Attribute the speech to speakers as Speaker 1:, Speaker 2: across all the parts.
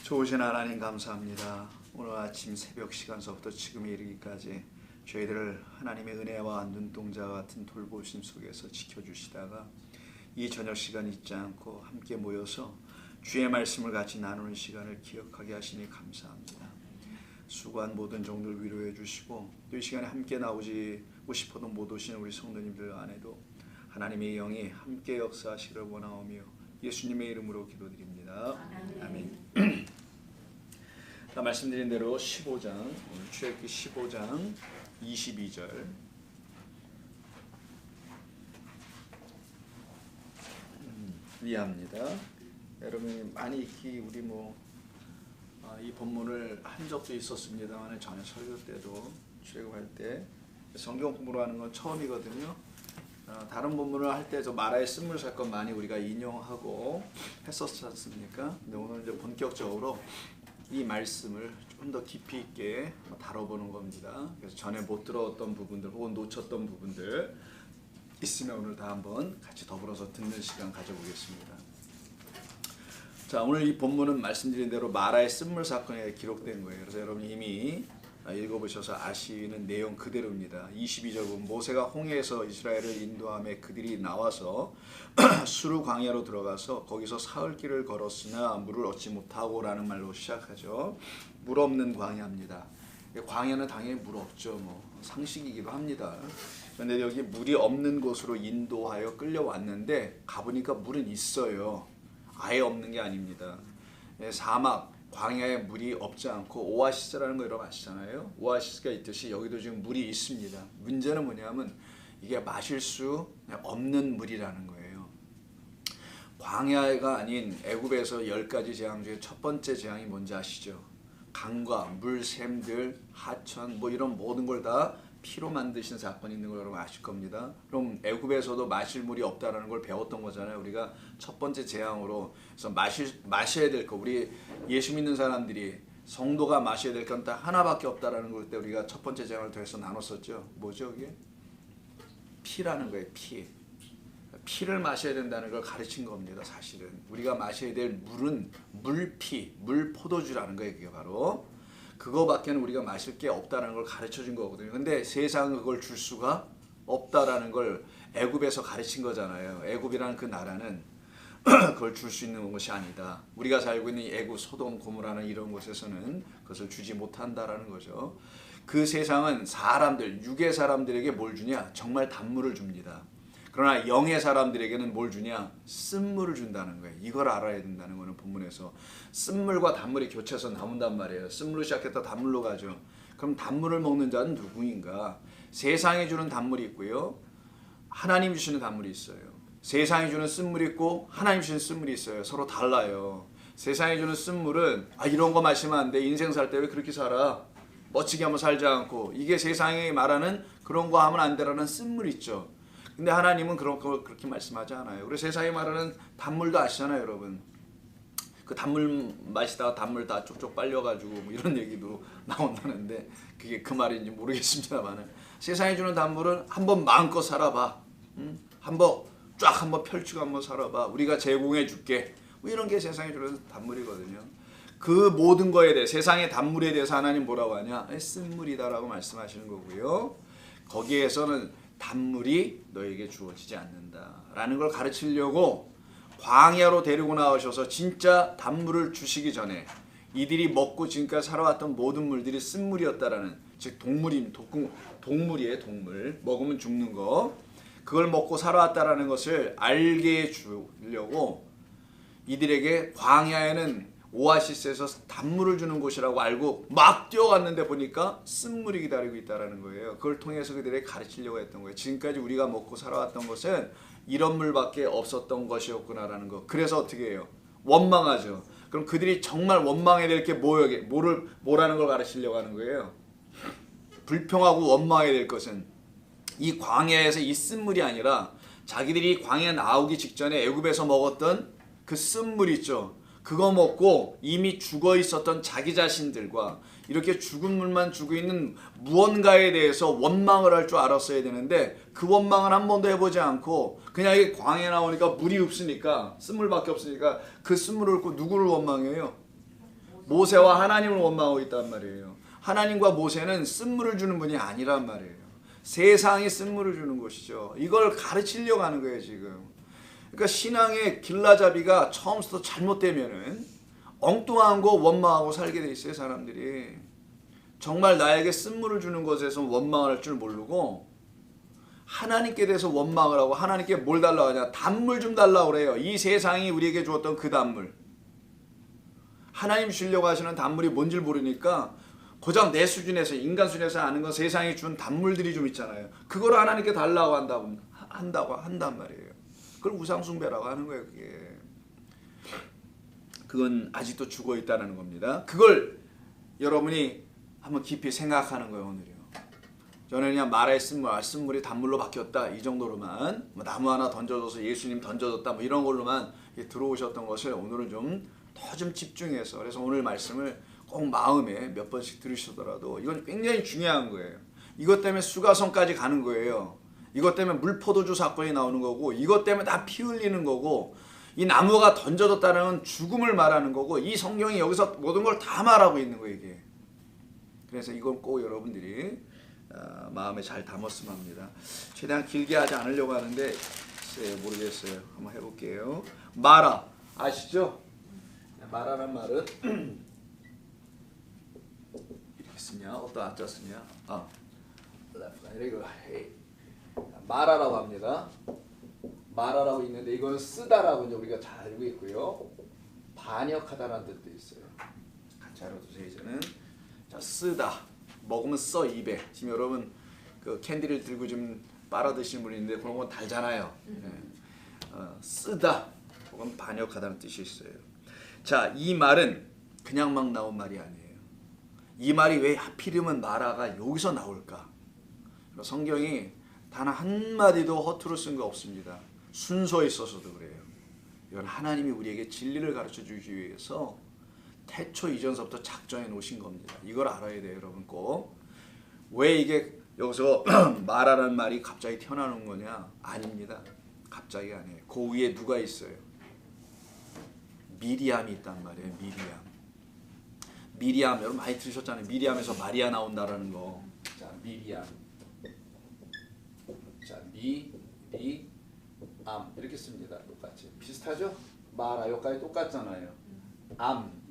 Speaker 1: 좋으신 하나님 감사합니다. 오늘 아침 새벽 시간서부터 지금에 이르기까지 저희들을 하나님의 은혜와 눈동자 같은 돌보심 속에서 지켜주시다가 이 저녁 시간 잊지 않고 함께 모여서 주의 말씀을 같이 나누는 시간을 기억하게 하시니 감사합니다. 수고한 모든 종들 위로해 주시고 또 이 시간에 함께 나오고 싶어도 못 오시는 우리 성도님들 안에도 하나님의 영이 함께 역사하시기를 원하오며 예수님의 이름으로 기도드립니다. 아멘. 자, 말씀드린 대로 15장, 오늘 출애굽기 15장 22절 이해합니다. 여러분이 많이 익히 우리 이 본문을 한 적도 있었습니다만 전에 설교 때도 출애굽할 때 성경 공부를 하는 건 처음이거든요. 다른 본문을 할 때 저 마라의 쓴물 사건 많이 우리가 인용하고 했었지 않습니까? 근데 오늘 이제 본격적으로 이 말씀을 좀 더 깊이 있게 다뤄보는 겁니다. 그래서 전에 못 들었던 부분들 혹은 놓쳤던 부분들 있으면 오늘 다 한번 같이 더불어서 듣는 시간 가져보겠습니다. 자, 오늘 이 본문은 말씀드린 대로 마라의 쓴물 사건에 기록된 거예요. 그래서 여러분 이미 읽어보셔서 아시는 내용 그대로입니다. 22절 보면 모세가 홍해에서 이스라엘을 인도하며 그들이 나와서 수르 광야로 들어가서 거기서 사흘 길을 걸었으나 물을 얻지 못하고 라는 말로 시작하죠. 물 없는 광야입니다. 광야는 당연히 물 없죠. 상식이기도 합니다. 그런데 여기 물이 없는 곳으로 인도하여 끌려왔는데 가보니까 물은 있어요. 아예 없는 게 아닙니다. 사막 광야에 물이 없지 않고 오아시스라는 거 여러분 아시잖아요. 오아시스가 있듯이 여기도 지금 물이 있습니다. 문제는 뭐냐면 이게 마실 수 없는 물이라는 거예요. 광야가 아닌 애굽에서 10가지 재앙 중에 첫 번째 재앙이 뭔지 아시죠? 강과 물, 샘들, 하천 이런 모든 걸 다 피로 만드신 사건이 있는 걸 여러분 아실 겁니다. 그럼 애굽에서도 마실 물이 없다라는 걸 배웠던 거잖아요. 우리가 첫 번째 재앙으로 그래서 마셔야 될 거, 우리 예수 믿는 사람들이 성도가 마셔야 될 건 딱 하나밖에 없다라는 걸 때 우리가 첫 번째 재앙을 더해서 나눴었죠. 뭐죠 이게? 피라는 거예요. 피를 마셔야 된다는 걸 가르친 겁니다. 사실은 우리가 마셔야 될 물은 물피, 물포도주라는 거예요. 그게 바로 그거밖에는 우리가 마실 게 없다는 걸 가르쳐 준 거거든요. 근데 세상은 그걸 줄 수가 없다라는 걸 애굽에서 가르친 거잖아요. 애굽이라는 그 나라는 그걸 줄 수 있는 것이 아니다. 우리가 살고 있는 애굽, 소돔, 고모라는 이런 곳에서는 그것을 주지 못한다라는 거죠. 그 세상은 사람들, 육의 사람들에게 뭘 주냐? 정말 단물을 줍니다. 그러나 영의 사람들에게는 뭘 주냐? 쓴물을 준다는 거예요. 이걸 알아야 된다는 거는 본문에서 쓴물과 단물이 교차해서 나온단 말이에요. 쓴물로 시작했다 단물로 가죠. 그럼 단물을 먹는 자는 누구인가? 세상이 주는 단물이 있고요. 하나님 주시는 단물이 있어요. 세상이 주는 쓴물이 있고 하나님 주시는 쓴물이 있어요. 서로 달라요. 세상이 주는 쓴물은 이런 거 마시면 안 돼. 인생 살 때 왜 그렇게 살아? 멋지게 한번 살지 않고. 이게 세상이 말하는 그런 거 하면 안 되라는 쓴물 있죠. 근데 하나님은 그런 거 그렇게 말씀하지 않아요. 그리고 세상이 말하는 단물도 아시잖아요, 여러분. 그 단물 마시다가 단물 다 쪽쪽 빨려가지고 이런 얘기도 나온다는데 그게 그 말인지 모르겠습니다만은 세상이 주는 단물은 한번 마음껏 살아봐. 한번 펼치고 한번 살아봐. 우리가 제공해 줄게. 이런 게 세상이 주는 단물이거든요. 그 모든 거에 대해 세상의 단물에 대해서 하나님 뭐라고 하냐? 쓴물이다라고 말씀하시는 거고요. 거기에서는 단물이 너에게 주어지지 않는다라는 걸 가르치려고 광야로 데리고 나오셔서 진짜 단물을 주시기 전에 이들이 먹고 지금까지 살아왔던 모든 물들이 쓴물이었다라는, 즉 동물이에요. 동물 먹으면 죽는 거, 그걸 먹고 살아왔다라는 것을 알게 해주려고 이들에게 광야에는 오아시스에서 단물을 주는 곳이라고 알고 막 뛰어갔는데 보니까 쓴물이 기다리고 있다는 거예요. 그걸 통해서 그들에게 가르치려고 했던 거예요. 지금까지 우리가 먹고 살아왔던 것은 이런 물밖에 없었던 것이었구나라는 거. 그래서 어떻게 해요? 원망하죠. 그럼 그들이 정말 원망해야 될 게 뭐라는 걸 가르치려고 하는 거예요. 불평하고 원망해야 될 것은 이 광야에서 이 쓴물이 아니라 자기들이 광야 나오기 직전에 애굽에서 먹었던 그 쓴물 있죠. 그거 먹고 이미 죽어 있었던 자기 자신들과 이렇게 죽은 물만 주고 있는 무언가에 대해서 원망을 할 줄 알았어야 되는데 그 원망을 한 번도 해보지 않고 그냥 이게 광야에 나오니까 물이 없으니까 쓴물밖에 없으니까 그 쓴물을 얻고 누구를 원망해요? 모세와 하나님을 원망하고 있단 말이에요. 하나님과 모세는 쓴물을 주는 분이 아니란 말이에요. 세상이 쓴물을 주는 것이죠. 이걸 가르치려고 하는 거예요, 지금. 그러니까 신앙의 길라잡이가 처음부터 잘못되면은 엉뚱한 거 원망하고 살게 돼 있어요, 사람들이. 정말 나에게 쓴물을 주는 것에서 원망을 할 줄 모르고 하나님께 대해서 원망을 하고 하나님께 뭘 달라고 하냐? 단물 좀 달라고 그래요. 이 세상이 우리에게 주었던 그 단물. 하나님 주려고 하시는 단물이 뭔지 모르니까 고작 내 수준에서 인간 수준에서 아는 건 세상이 준 단물들이 좀 있잖아요. 그걸 하나님께 달라고 한단 말이에요. 그걸 우상숭배라고 하는 거예요. 그건 아직도 죽어 있다는 겁니다. 그걸 여러분이 한번 깊이 생각하는 거예요. 오늘요. 저는 그냥 말의 쓴물이 단물로 바뀌었다 이 정도로만, 뭐 나무 하나 던져줘서 예수님 던져줬다 뭐 이런 걸로만 들어오셨던 것을 오늘은 더 좀 집중해서, 그래서 오늘 말씀을 꼭 마음에 몇 번씩 들으시더라도 이건 굉장히 중요한 거예요. 이것 때문에 수가성까지 가는 거예요. 이것 때문에 물포도주 사건이 나오는 거고, 이것 때문에 다 피 흘리는 거고, 이 나무가 던져졌다는 죽음을 말하는 거고, 이 성경이 여기서 모든 걸 다 말하고 있는 거예요, 이게. 그래서 이건 꼭 여러분들이 마음에 잘 담았으면 합니다. 최대한 길게 하지 않으려고 하는데 모르겠어요. 한번 해볼게요. 마라 아시죠? 마라란 말은 이렇게 쓰냐? 어떤 아자 쓰냐? 마라라고 합니다. 마라라고 있는데 이거는 쓰다라고 이제 우리가 잘 알고 있고요. 반역하다라는 뜻도 있어요. 같이 알아두세요. 이제는 자, 쓰다. 먹으면 써 입에. 지금 여러분 그 캔디를 들고 좀 빨아 드시는 분이 있는데 그런 건 달잖아요. 쓰다 혹은 반역하다는 뜻이 있어요. 자, 이 말은 그냥 막 나온 말이 아니에요. 이 말이 왜 하필이면 마라가 여기서 나올까? 성경이 단 한마디도 허투루 쓴 거 없습니다. 순서에 있어서도 그래요. 이건 하나님이 우리에게 진리를 가르쳐 주기 위해서 태초 이전서부터 작정해 놓으신 겁니다. 이걸 알아야 돼요, 여러분 꼭. 왜 이게 여기서 마라라는 말이 갑자기 튀어나오는 거냐? 아닙니다. 갑자기 아니에요. 그 위에 누가 있어요? 미리암이 있단 말이에요. 미리암 여러분 많이 들으셨잖아요. 미리암에서 마리아 나온다라는 거. 자, 미리암. 자, 미리암 이렇게 씁니다. 똑같이. 비슷하죠? 마라 여기까지 똑같잖아요.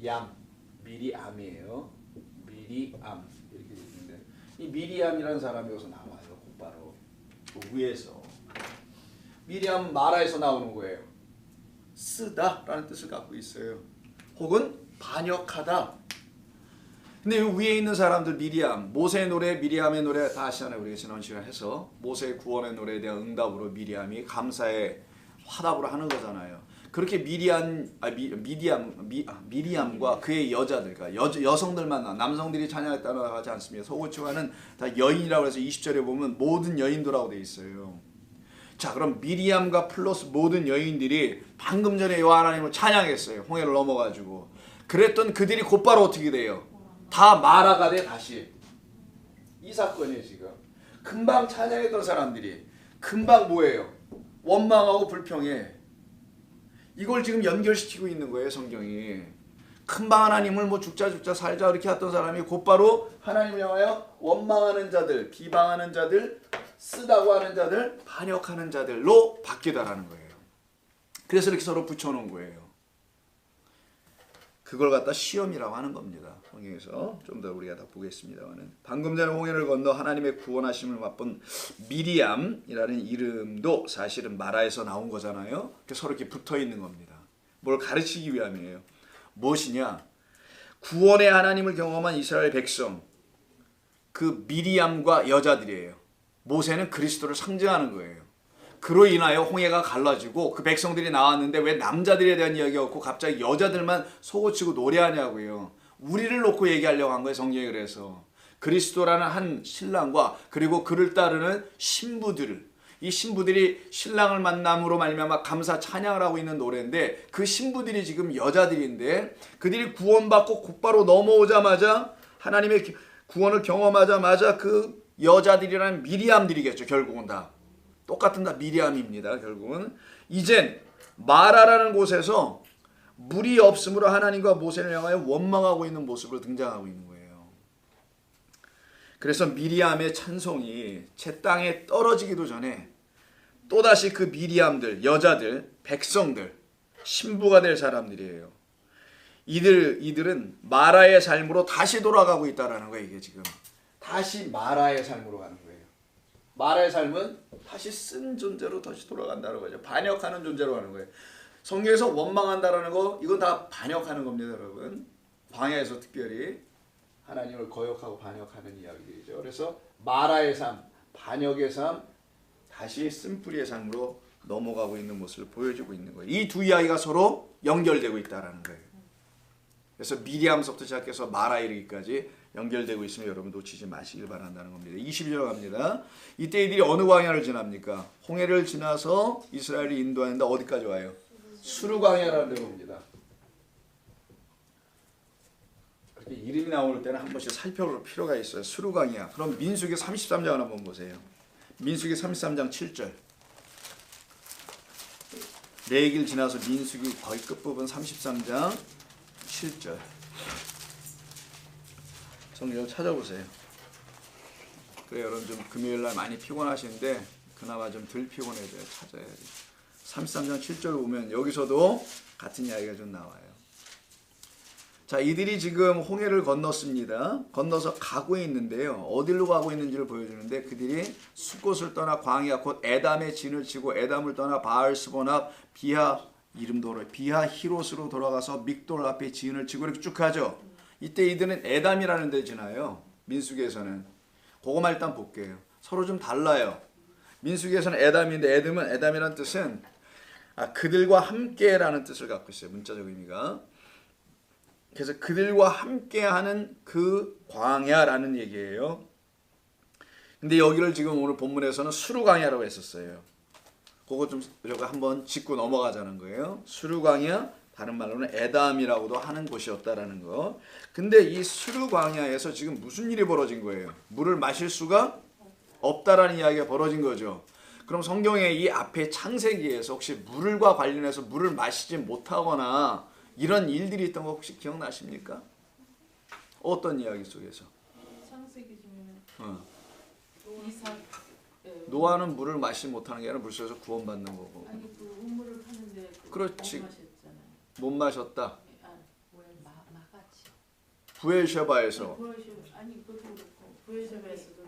Speaker 1: 얌, 미리암이에요. 미리암 이렇게 있는데 이 미리암이라는 사람이 여기서 나와요. 곧바로 그 위에서. 미리암 마라에서 나오는 거예요. 쓰다라는 뜻을 갖고 있어요. 혹은 반역하다. 근데 이 위에 있는 사람들 미리암, 모세의 노래, 미리암의 노래 다 아시잖아요. 우리가 지난 시간에 해서 모세의 구원의 노래에 대한 응답으로 미리암이 감사의 화답으로 하는 거잖아요. 그렇게 미리암과 그의 여자들, 그러니까 여성들만 남성들이 찬양했다고 하지 않습니다. 소고치와는 다 여인이라고 해서 20절에 보면 모든 여인들하고 돼 있어요. 자, 그럼 미리암과 플러스 모든 여인들이 방금 전에 여호와 하나님을 찬양했어요. 홍해를 넘어가지고. 그랬던 그들이 곧바로 어떻게 돼요? 다 마라가 돼 다시. 이 사건이에요 지금. 금방 찬양했던 사람들이 금방 뭐예요? 원망하고 불평해. 이걸 지금 연결시키고 있는 거예요 성경이. 금방 하나님을 뭐 죽자 살자 이렇게 했던 사람이 곧바로 하나님을 향하여 원망하는 자들, 비방하는 자들, 쓰다고 하는 자들, 반역하는 자들로 바뀌다라는 거예요. 그래서 이렇게 서로 붙여놓은 거예요. 그걸 갖다 시험이라고 하는 겁니다. 성경에서 좀 더 우리가 다 보겠습니다만은 방금 전에 홍해를 건너 하나님의 구원하심을 맛본 미리암이라는 이름도 사실은 마라에서 나온 거잖아요. 서로 이렇게 붙어 있는 겁니다. 뭘 가르치기 위함이에요. 무엇이냐? 구원의 하나님을 경험한 이스라엘 백성, 그 미리암과 여자들이에요. 모세는 그리스도를 상징하는 거예요. 그로 인하여 홍해가 갈라지고 그 백성들이 나왔는데 왜 남자들에 대한 이야기가 없고 갑자기 여자들만 속옷치고 노래하냐고요. 우리를 놓고 얘기하려고 한 거예요. 성경이. 그래서 그리스도라는 한 신랑과 그리고 그를 따르는 신부들을, 이 신부들이 신랑을 만남으로 말미암아 감사 찬양을 하고 있는 노래인데 그 신부들이 지금 여자들인데 그들이 구원받고 곧바로 넘어오자마자 하나님의 구원을 경험하자마자 그 여자들이라는 미리암들이겠죠. 결국은 다 똑같은 다 미리암입니다. 결국은 이젠 마라라는 곳에서 물이 없으므로 하나님과 모세를 향하여 원망하고 있는 모습으로 등장하고 있는 거예요. 그래서 미리암의 찬송이 제 땅에 떨어지기도 전에 또다시 그 미리암들, 여자들, 백성들, 신부가 될 사람들이에요. 이들은 마라의 삶으로 다시 돌아가고 있다라는 거예요. 이게 지금 다시 마라의 삶으로 가는 거예요. 마라의 삶은 다시 쓴 존재로 다시 돌아간다는 거죠. 반역하는 존재로 가는 거예요. 성경에서 원망한다라는 거 이건 다 반역하는 겁니다, 여러분. 광야에서 특별히 하나님을 거역하고 반역하는 이야기들이죠. 그래서 마라의 삶, 반역의 삶, 다시 쓴뿌리의 삶으로 넘어가고 있는 모습을 보여주고 있는 거예요. 이 두 이야기가 서로 연결되고 있다라는 거예요. 그래서 미리암서부터 시작해서 마라 이르기까지 연결되고 있으면 여러분 놓치지 마시길 바란다는 겁니다. 22절 갑니다. 이때 이들이 어느 광야를 지납니까? 홍해를 지나서 이스라엘이 인도하는데 어디까지 와요? 수르 광야라는 데 옵니다. 그렇게 이름이 나올 때는 한 번씩 살펴볼 필요가 있어요. 수르 광야. 그럼 민수기 33장 한번 보세요. 민수기 33장 7절. 레위기를 지나서 민수기 거의 끝부분 33장 7절. 성경 찾아보세요. 그래 여러분 좀 금요일날 많이 피곤하시는데 그나마 좀 덜 피곤해져요. 찾아야지. 33장 7절을 보면 여기서도 같은 이야기가 좀 나와요. 자, 이들이 지금 홍해를 건넜습니다. 건너서 가고 있는데요. 어디로 가고 있는지를 보여주는데 그들이 숫곳을 떠나 광야 곧 에담의 진을 치고 에담을 떠나 바알스본 앞 비하 이름도 비하 히롯으로 돌아가서 믹돌 앞에 진을 치고 이렇게 쭉 가죠. 이때 이들은 에담이라는 데 지나요. 민수기에서는. 그거만 일단 볼게요. 서로 좀 달라요. 민수기에서는 에담인데 에담이라는 뜻은 그들과 함께라는 뜻을 갖고 있어요. 문자적 의미가. 그래서 그들과 함께하는 그 광야라는 얘기예요. 근데 여기를 지금 오늘 본문에서는 수르 광야라고 했었어요. 그거 좀 우리가 한번 짚고 넘어가자는 거예요. 수르 광야, 다른 말로는 에담이라고도 하는 곳이었다라는 거. 근데 이 수르 광야에서 지금 무슨 일이 벌어진 거예요? 물을 마실 수가 없다라는 이야기가 벌어진 거죠. 그럼 성경에 이 앞에 창세기에서 혹시 물과 관련해서 물을 마시지 못하거나 이런 일들이 있던 거 혹시 기억나십니까? 어떤 이야기 속에서?
Speaker 2: 창세기 중에 이삭
Speaker 1: 노아는 물을 마시지 못하는 게 아니라 물속에서 구원받는 거고.
Speaker 2: 아니 그 우물을 파는데
Speaker 1: 그렇지.
Speaker 2: 못 마셨잖아요.
Speaker 1: 못 마셨다.
Speaker 2: 마가치.
Speaker 1: 부엘셰바에서.
Speaker 2: 아니 그것도 그렇고 부엘셰바에서도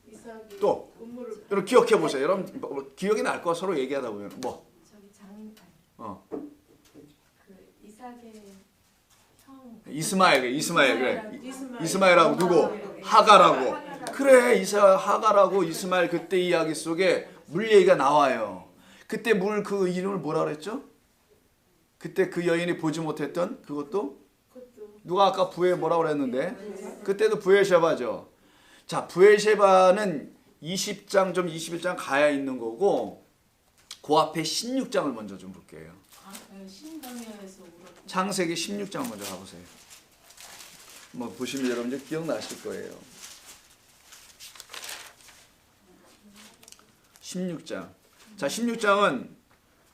Speaker 2: 이삭이
Speaker 1: 또
Speaker 2: 우물을
Speaker 1: 여러분 기억해 보세요. 여러분 기억이 날 거 서로 얘기하다 보면 뭐.
Speaker 3: 저기 장인 그 이삭의 형
Speaker 1: 이스마엘 그래. 이스마엘하고 누구?
Speaker 2: 하가라고.
Speaker 1: 하가라고. 그래 하가라고 이스마엘 그때 이야기 속에 물 얘기가 나와요. 그때 물 그 이름을 뭐라 그랬죠? 그때 그 여인이 보지 못했던 그것도 누가 아까 부에 뭐라고 그랬는데 그때도 부엘셰바죠. 자, 부엘셰바는 20장 좀 21장 가야 있는 거고 그 앞에 16장을 먼저 좀 볼게요.
Speaker 2: 신강야에서
Speaker 1: 창세기 16장 먼저 가보세요. 뭐 보시면 여러분들 기억나실 거예요. 16장. 자, 16장은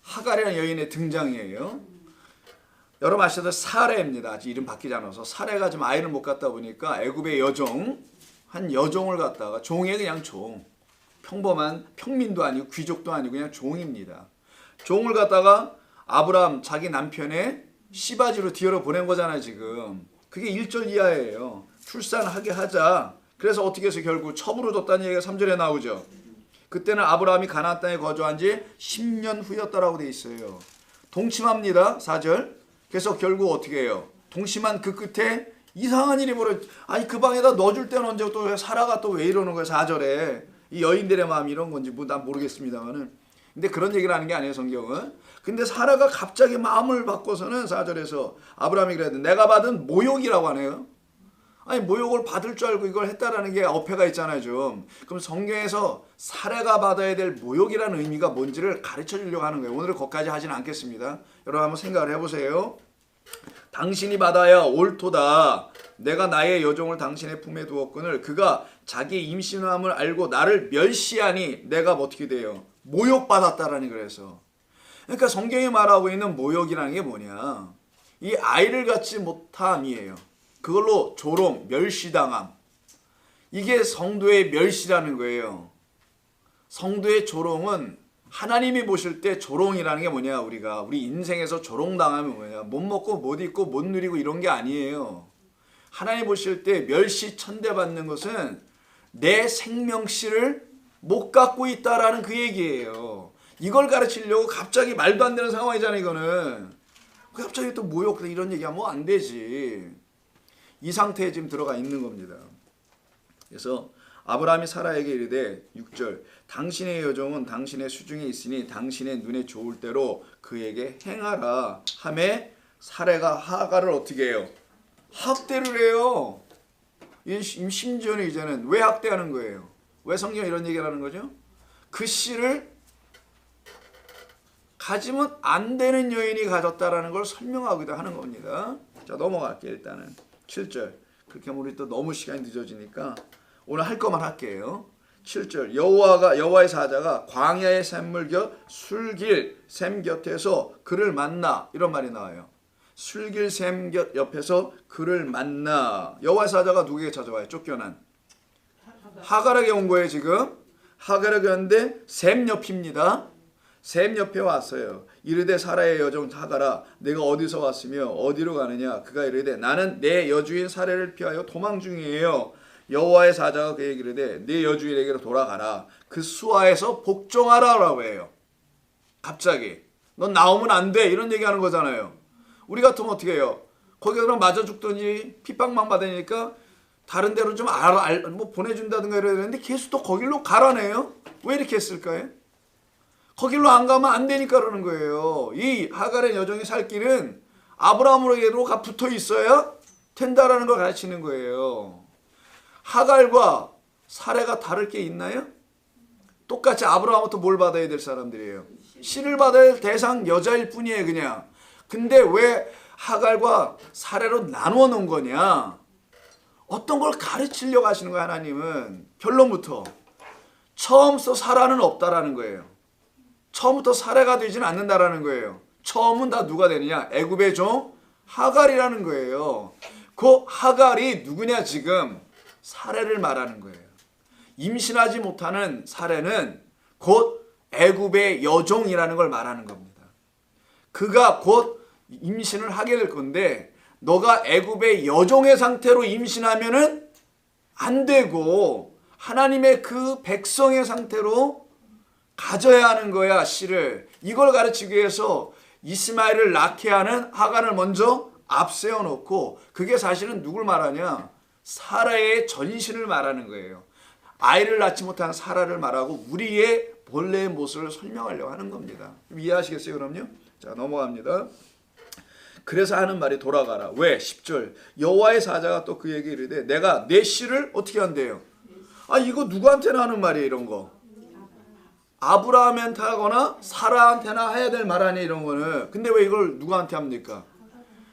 Speaker 1: 하갈이라는 여인의 등장이에요. 여러분 아시다시피 사레입니다. 아직 이름 바뀌지 않아서 사레가 지금 아이를 못 갖다 보니까 애굽의 여종 한 여종을 갖다가 종의 그냥 종 평범한 평민도 아니고 귀족도 아니고 그냥 종입니다. 종을 갖다가 아브라함 자기 남편의 시바지로 뒤로 보낸 거잖아요 지금. 그게 1절 이하예요. 출산하게 하자. 그래서 어떻게 해서 결국 첩으로 뒀다는 얘기가 3절에 나오죠. 그때는 아브라함이 가나안 땅에 거주한 지 10년 후였다라고 돼 있어요. 동침합니다. 4절. 그래서 결국 어떻게 해요? 동침한 그 끝에 이상한 일이 아니 그 방에다 넣어줄 때는 언제 또 사라가 또 왜 이러는 거야 4절에. 이 여인들의 마음이 이런 건지 뭐 난 모르겠습니다만은. 근데 그런 얘기를 하는 게 아니에요 성경은. 근데 사라가 갑자기 마음을 바꿔서는 4절에서 아브라함이 그래야 돼. 내가 받은 모욕이라고 하네요. 아니 모욕을 받을 줄 알고 이걸 했다라는 게 어폐가 있잖아요 좀. 그럼 성경에서 사례가 받아야 될 모욕이라는 의미가 뭔지를 가르쳐 주려고 하는 거예요. 오늘은 거기까지 하지는 않겠습니다. 여러분 한번 생각을 해보세요. 당신이 받아야 옳도다. 내가 나의 여종을 당신의 품에 두었거늘 그가 자기 임신함을 알고 나를 멸시하니 내가 어떻게 돼요? 모욕받았다라는 거라서. 그러니까 성경이 말하고 있는 모욕이라는 게 뭐냐? 이 아이를 갖지 못함이에요. 그걸로 조롱, 멸시당함. 이게 성도의 멸시라는 거예요. 성도의 조롱은 하나님이 보실 때 조롱이라는 게 뭐냐, 우리 인생에서 조롱당하면 뭐냐, 못 먹고 못 입고 못 누리고 이런 게 아니에요. 하나님 보실 때 멸시 천대받는 것은 내 생명씨를 못 갖고 있다라는 그 얘기예요. 이걸 가르치려고 갑자기 말도 안 되는 상황이잖아요, 이거는. 갑자기 또 모욕 이런 얘기하면 안 되지. 이 상태에 지금 들어가 있는 겁니다. 그래서 아브라함이 사라에게 이르되 6절 당신의 여종은 당신의 수중에 있으니 당신의 눈에 좋을 대로 그에게 행하라 하매 사라가 하갈을 어떻게 해요? 학대를 해요. 심지어는 이제는 왜 학대하는 거예요? 왜 성경에 이런 얘기를 하는 거죠? 그 씨를 가지면 안 되는 여인이 가졌다라는 걸 설명하기도 하는 겁니다. 자, 넘어갈게요. 일단은 7절. 그렇게 하면 우리 또 너무 시간이 늦어지니까 오늘 할 것만 할게요. 7절. 여호와의 사자가 광야의 샘물 곁 술길 샘 곁에서 그를 만나, 이런 말이 나와요. 술길 샘 곁 옆에서 그를 만나. 여호와의 사자가 누구에게 찾아와요? 쫓겨난 하갈에게 온 거예요. 지금 하갈에게 왔는데 샘 옆입니다. 샘 옆에 왔어요. 이르되 사라의 여종 하갈아 내가 어디서 왔으며 어디로 가느냐. 그가 이르되 나는 내 여주인 사라를 피하여 도망 중이에요. 여호와의 사자가 그에게 이르되 네 여주인에게로 돌아가라. 그 수하에서 복종하라라고 해요. 갑자기 넌 나오면 안 돼 이런 얘기하는 거잖아요. 우리 같으면 어떻게 해요? 거기 그럼 맞아 죽더니 핍박만 받으니까 다른 데로 좀 뭐 보내준다든가 이래야 되는데 계속 또 거길로 가라네요. 왜 이렇게 했을까요? 거길로 안 가면 안 되니까 그러는 거예요. 이 하갈의 여종이 살 길은 아브라함으로게로 붙어 있어야 된다라는 걸 가르치는 거예요. 하갈과 사레가 다를 게 있나요? 똑같이 아브라함부터 뭘 받아야 될 사람들이에요. 씨를 받아야 될 대상 여자일 뿐이에요, 그냥. 근데 왜 하갈과 사레로 나누어 놓은 거냐? 어떤 걸 가르치려고 하시는 거예요, 하나님은. 결론부터 처음부터 사라는 없다라는 거예요. 처음부터 사례가 되지는 않는다라는 거예요. 처음은 다 누가 되느냐? 애굽의 종 하갈이라는 거예요. 그 하갈이 누구냐 지금? 사례를 말하는 거예요. 임신하지 못하는 사례는 곧 애굽의 여종이라는 걸 말하는 겁니다. 그가 곧 임신을 하게 될 건데 너가 애굽의 여종의 상태로 임신하면은 안 되고 하나님의 그 백성의 상태로 가져야 하는 거야, 씨를. 이걸 가르치기 위해서 이스마엘을 낳게 하는 하갈을 먼저 앞세워 놓고 그게 사실은 누굴 말하냐? 사라의 전신을 말하는 거예요. 아이를 낳지 못한 사라를 말하고 우리의 본래의 모습을 설명하려고 하는 겁니다. 이해하시겠어요, 그럼요? 자, 넘어갑니다. 그래서 하는 말이 돌아가라. 왜? 10절. 여호와의 사자가 또 그에게 이르되 내가 내 씨를 어떻게 한대요? 아, 이거 누구한테나 하는 말이에요, 이런 거. 아브라함한테 하거나 사라한테나 해야 될 말 아니에요, 이런 거는. 근데 왜 이걸 누구한테 합니까?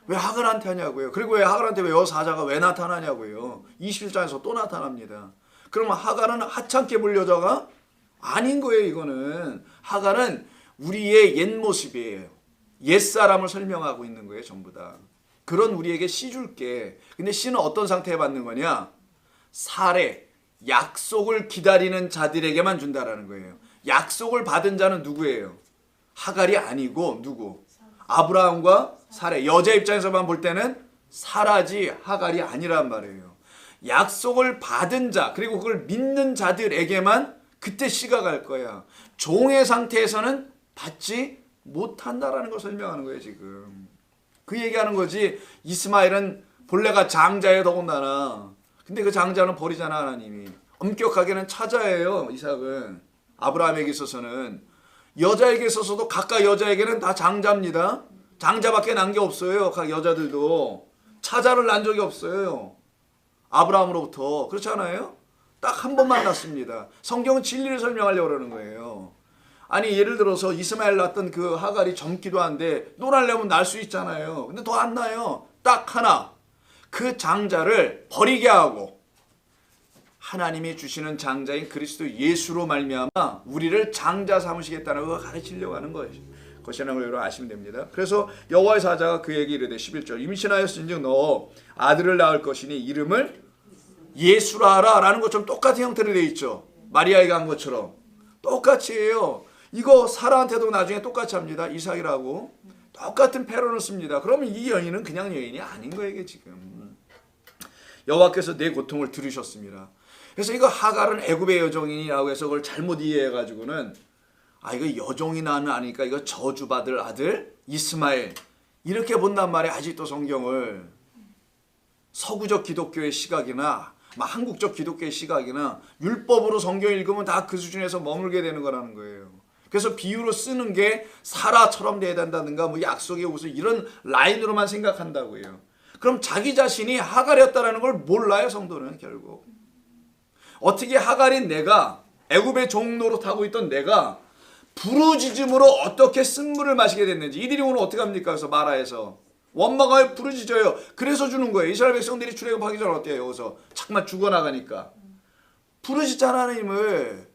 Speaker 1: 왜 하갈한테 하냐고요. 그리고 왜 하갈한테 왜 여사자가 왜 나타나냐고요. 21장에서 또 나타납니다. 그러면 하갈은 하찮게 볼 여자가 아닌 거예요, 이거는. 하갈은 우리의 옛 모습이에요. 옛사람을 설명하고 있는 거예요, 전부 다. 그런 우리에게 씨 줄게. 근데 씨는 어떤 상태에 받는 거냐? 사례, 약속을 기다리는 자들에게만 준다라는 거예요. 약속을 받은 자는 누구예요? 하갈이 아니고 누구? 아브라함과 사례. 여자 입장에서만 볼 때는 사라지 하갈이 아니란 말이에요. 약속을 받은 자 그리고 그걸 믿는 자들에게만 그때 씨가 갈 거야. 종의 상태에서는 받지 못한다라는 걸 설명하는 거예요, 지금. 그 얘기하는 거지. 이스마엘은 본래가 장자예요, 더군다나. 근데 그 장자는 버리잖아, 하나님이. 엄격하게는 차자예요, 이삭은. 아브라함에게 있어서는. 여자에게 있어서도 각각 여자에게는 다 장자입니다. 장자밖에 난 게 없어요. 각 여자들도. 차자를 난 적이 없어요. 아브라함으로부터. 그렇지 않아요? 딱 한 번만 났습니다. 성경은 진리를 설명하려고 그러는 거예요. 아니, 예를 들어서 이스마엘 낳았던 그 하갈이 젊기도 한데 놀아려면 날 수 있잖아요. 근데 더 안 나요. 딱 하나. 그 장자를 버리게 하고 하나님이 주시는 장자인 그리스도 예수로 말미암아 우리를 장자 삼으시겠다는 걸 가르치려고 하는 거예요. 것이라는 걸 여러분 아시면 됩니다. 그래서 여호와의 사자가 그에게 이르되 11절 임신하였은즉 너 아들을 낳을 것이니 이름을 예수라 하라 라는 것처럼 똑같은 형태로 되어 있죠. 마리아에게 한 것처럼 똑같이 해요. 이거 사라한테도 나중에 똑같이 합니다. 이삭이라고 똑같은 패런을 씁니다. 그러면 이 여인은 그냥 여인이 아닌 거예요. 이게 지금 여호와께서 내 고통을 들으셨습니다. 그래서 이거 하갈은 애굽의 여종이라고 해서 그걸 잘못 이해해가지고는 이거 여종이나는 아니까 이거 저주받을 아들 이스마엘 이렇게 본단 말이에요. 아직도 성경을 서구적 기독교의 시각이나 한국적 기독교의 시각이나 율법으로 성경 읽으면 다 그 수준에서 머물게 되는 거라는 거예요. 그래서 비유로 쓰는 게 사라처럼 돼야 된다든가 뭐 약속의 옷을 이런 라인으로만 생각한다고요. 그럼 자기 자신이 하갈이었다라는 걸 몰라요. 성도는 결국 어떻게 하갈인 내가 애굽의 종 노릇하고 있던 내가 부르짖음으로 어떻게 쓴물을 마시게 됐는지 이들이 오늘 어떻게 합니까? 그래서 마라에서 원망하여 부르짖어요. 그래서 주는 거예요. 이스라엘 백성들이 출애굽하기 전에 어때요? 여기서 잠깐만 죽어나가니까 부르짖잖아. 하나님을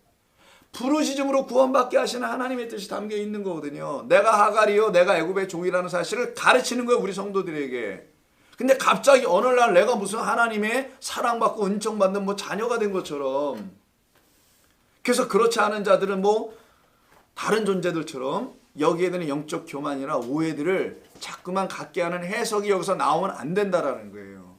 Speaker 1: 부르짖음으로 구원받게 하시는 하나님의 뜻이 담겨 있는 거거든요. 내가 하갈이요 내가 애굽의 종이라는 사실을 가르치는 거예요. 우리 성도들에게. 근데 갑자기 어느 날 내가 무슨 하나님의 사랑받고 은총받는 뭐 자녀가 된 것처럼 그래서 그렇지 않은 자들은 뭐 다른 존재들처럼 여기에 대한 영적 교만이나 오해들을 자꾸만 갖게 하는 해석이 여기서 나오면 안 된다라는 거예요.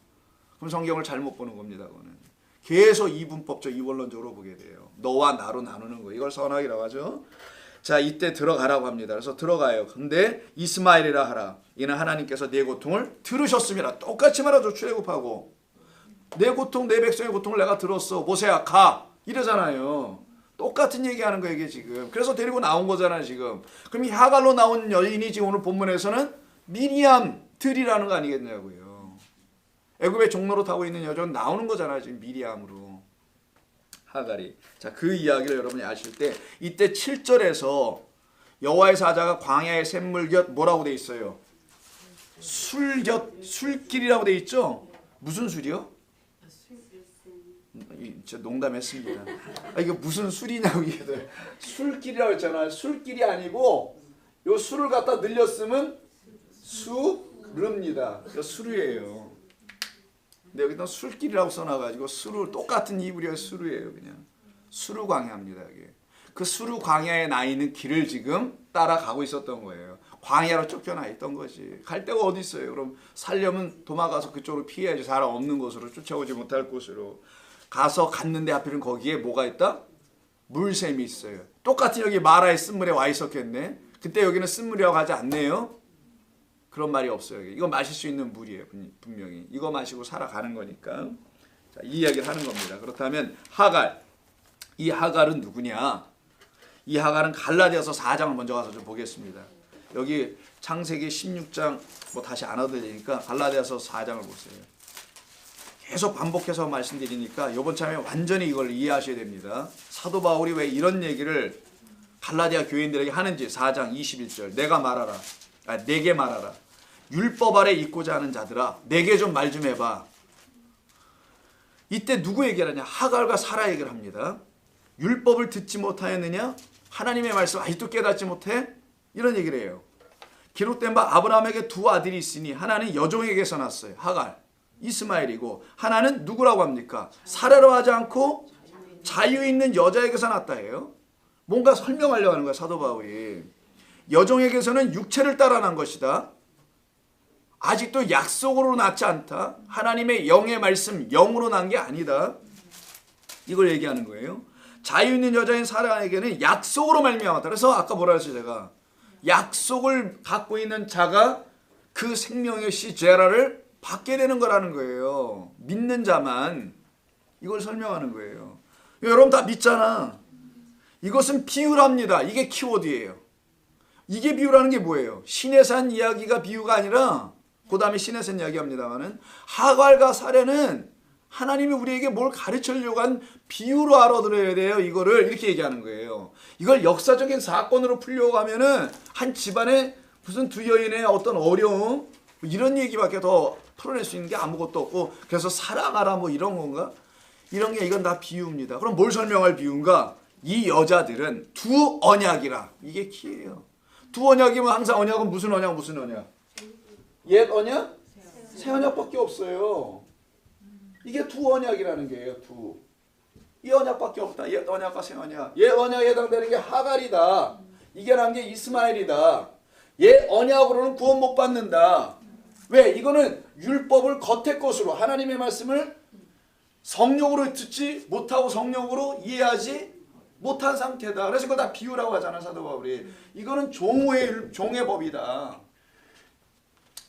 Speaker 1: 그럼 성경을 잘못 보는 겁니다. 그거는 계속 이분법적 이원론적으로 보게 돼요. 너와 나로 나누는 거 이걸 선악이라고 하죠. 자 이때 들어가라고 합니다. 그래서 들어가요. 근데 이스마엘이라 하라. 이는 하나님께서 내 고통을 들으셨습니다. 똑같이 말하죠. 출애굽하고 내 고통 내 백성의 고통을 내가 들었어. 모세야 가 이러잖아요. 똑같은 얘기하는 거예요. 이게 지금. 그래서 데리고 나온 거잖아요. 지금. 그럼 이 하갈로 나온 여인이 지금 오늘 본문에서는 미리암들이라는 거 아니겠냐고요. 애굽의 종로로 타고 있는 여자는 나오는 거잖아요. 지금 미리암으로. 하갈이. 자, 그 이야기를 여러분이 아실 때 이때 7절에서 여호와의 사자가 광야의 샘물곁 뭐라고 돼 있어요? 술곁, 술길이라고 돼 있죠? 무슨 술이요? 진짜 농담했습니다. 이게 무슨 술이냐고 이게 술길이라고 했잖아. 술길이 아니고 요 술을 갖다 늘렸으면 수르입니다. 수르예요. 근데 여기다 술길이라고 써놔가지고 수르 똑같은 이브리어 수르예요. 그냥 수르 광야입니다. 이게 그 수르 광야에 나 있는 길을 지금 따라가고 있었던 거예요. 광야로 쫓겨나 있던 거지. 갈 데가 어디 있어요? 그럼 살려면 도망가서 그쪽으로 피해야지. 사람 없는 곳으로 쫓아오지 못할 곳으로. 가서 갔는데 하필은 거기에 뭐가 있다? 물샘이 있어요. 똑같이 여기 마라의 쓴물에 와 있었겠네. 그때 여기는 쓴물이라고 하지 않네요. 그런 말이 없어요. 이거 마실 수 있는 물이에요. 분명히. 이거 마시고 살아가는 거니까. 자, 이 이야기를 하는 겁니다. 그렇다면 하갈. 이 하갈은 누구냐? 이 하갈은 갈라디아서 4장을 먼저 가서 좀 보겠습니다. 여기 창세기 16장 뭐 다시 안 와도 되니까 갈라디아서 4장을 보세요. 계속 반복해서 말씀드리니까 이번 참에 완전히 이걸 이해하셔야 됩니다. 사도 바울이 왜 이런 얘기를 갈라디아 교인들에게 하는지 4장 21절 내가 말하라. 내게 말하라. 율법 아래 있고자 하는 자들아 내게 좀 말 좀 해봐. 이때 누구 얘기를 하냐? 하갈과 사라 얘기를 합니다. 율법을 듣지 못하였느냐? 하나님의 말씀 아직도 깨닫지 못해? 이런 얘기를 해요. 기록된 바 아브라함에게 두 아들이 있으니 하나는 여종에게서 났어요. 하갈. 이스마엘이고 하나는 누구라고 합니까? 사라로 하지 않고 자유 있는 여자에게서 났다 해요. 뭔가 설명하려고 하는 거야 사도 바울이. 여종에게서는 육체를 따라 난 것이다. 아직도 약속으로 낳지 않다. 하나님의 영의 말씀 영으로 난 게 아니다. 이걸 얘기하는 거예요. 자유 있는 여자인 사라에게는 약속으로 말미암았다. 그래서 아까 뭐라 했어요 제가. 약속을 갖고 있는 자가 그 생명의 씨 제라를 받게 되는 거라는 거예요. 믿는 자만. 이걸 설명하는 거예요. 여러분 다 믿잖아. 이것은 비유랍니다. 이게 키워드예요. 이게 비유라는 게 뭐예요? 신의 산 이야기가 비유가 아니라 그 다음에 신의 산 이야기합니다만은 하갈과 사례는 하나님이 우리에게 뭘 가르치려고 한 비유로 알아들어야 돼요. 이거를 이렇게 얘기하는 거예요. 이걸 역사적인 사건으로 풀려고 하면은 한 집안에 무슨 두 여인의 어떤 어려움 이런 얘기밖에 더 풀어낼 수 있는 게 아무것도 없고 그래서 사랑하라 뭐 이런 건가? 이런 게 이건 다 비유입니다. 그럼 뭘 설명할 비유인가? 이 여자들은 두 언약이라. 이게 키예요. 두 언약이면 항상 언약은 무슨 언약 무슨 언약? 옛 언약? 새 언약밖에 없어요. 이게 두 언약이라는 게예요. 두. 이 언약밖에 없다. 옛 언약과 새 언약. 옛 언약에 해당되는 게 하갈이다. 이겨난 게 이스마엘이다. 옛 언약으로는 구원 못 받는다. 왜? 이거는 율법을 겉의 것으로 하나님의 말씀을 성령으로 듣지 못하고 성령으로 이해하지 못한 상태다. 그래서 이거 다 비유라고 하잖아 사도 바울이. 이거는 종의 법이다.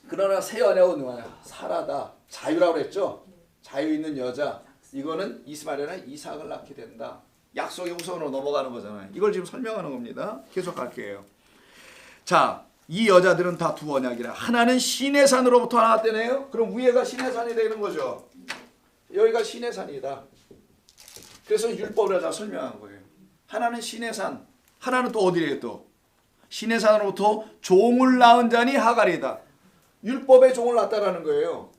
Speaker 1: 그러나 새 언약은 뭐야? 사라다. 자유라고 그랬죠? 자유 있는 여자. 이거는 이스마엘이나 이삭을 낳게 된다. 약속의 후손으로 넘어가는 거잖아요. 이걸 지금 설명하는 겁니다. 계속 갈게요. 자, 이 여자들은 다 두 언약이라. 하나는 시내산으로부터 나왔대네요. 그럼 위에가 시내산이 되는 거죠. 여기가 시내산이다. 그래서 율법을 다 설명한 거예요. 하나는 시내산, 하나는 또 어디래요 또? 시내산으로부터 종을 낳은 자니 하갈이다. 율법의 종을 낳았다라는 거예요.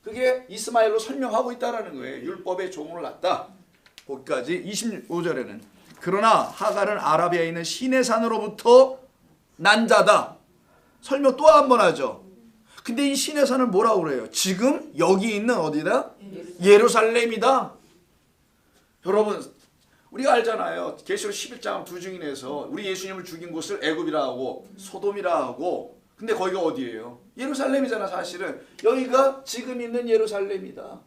Speaker 1: 그게 이스마엘로 설명하고 있다라는 거예요. 율법의 종을 낳았다. 거기까지 25절에는 그러나 하갈은 아라비아에 있는 시내산으로부터 난 자다. 설명 또 한 번 하죠. 근데 이 시내산을 뭐라고 그래요? 지금 여기 있는 어디다? 예루살렘이다. 여러분 우리가 알잖아요. 계시록 11장 두 증인에서 우리 예수님을 죽인 곳을 애굽이라 하고 소돔이라 하고 근데 거기가 어디예요? 예루살렘이잖아 사실은. 여기가 지금 있는 예루살렘이다.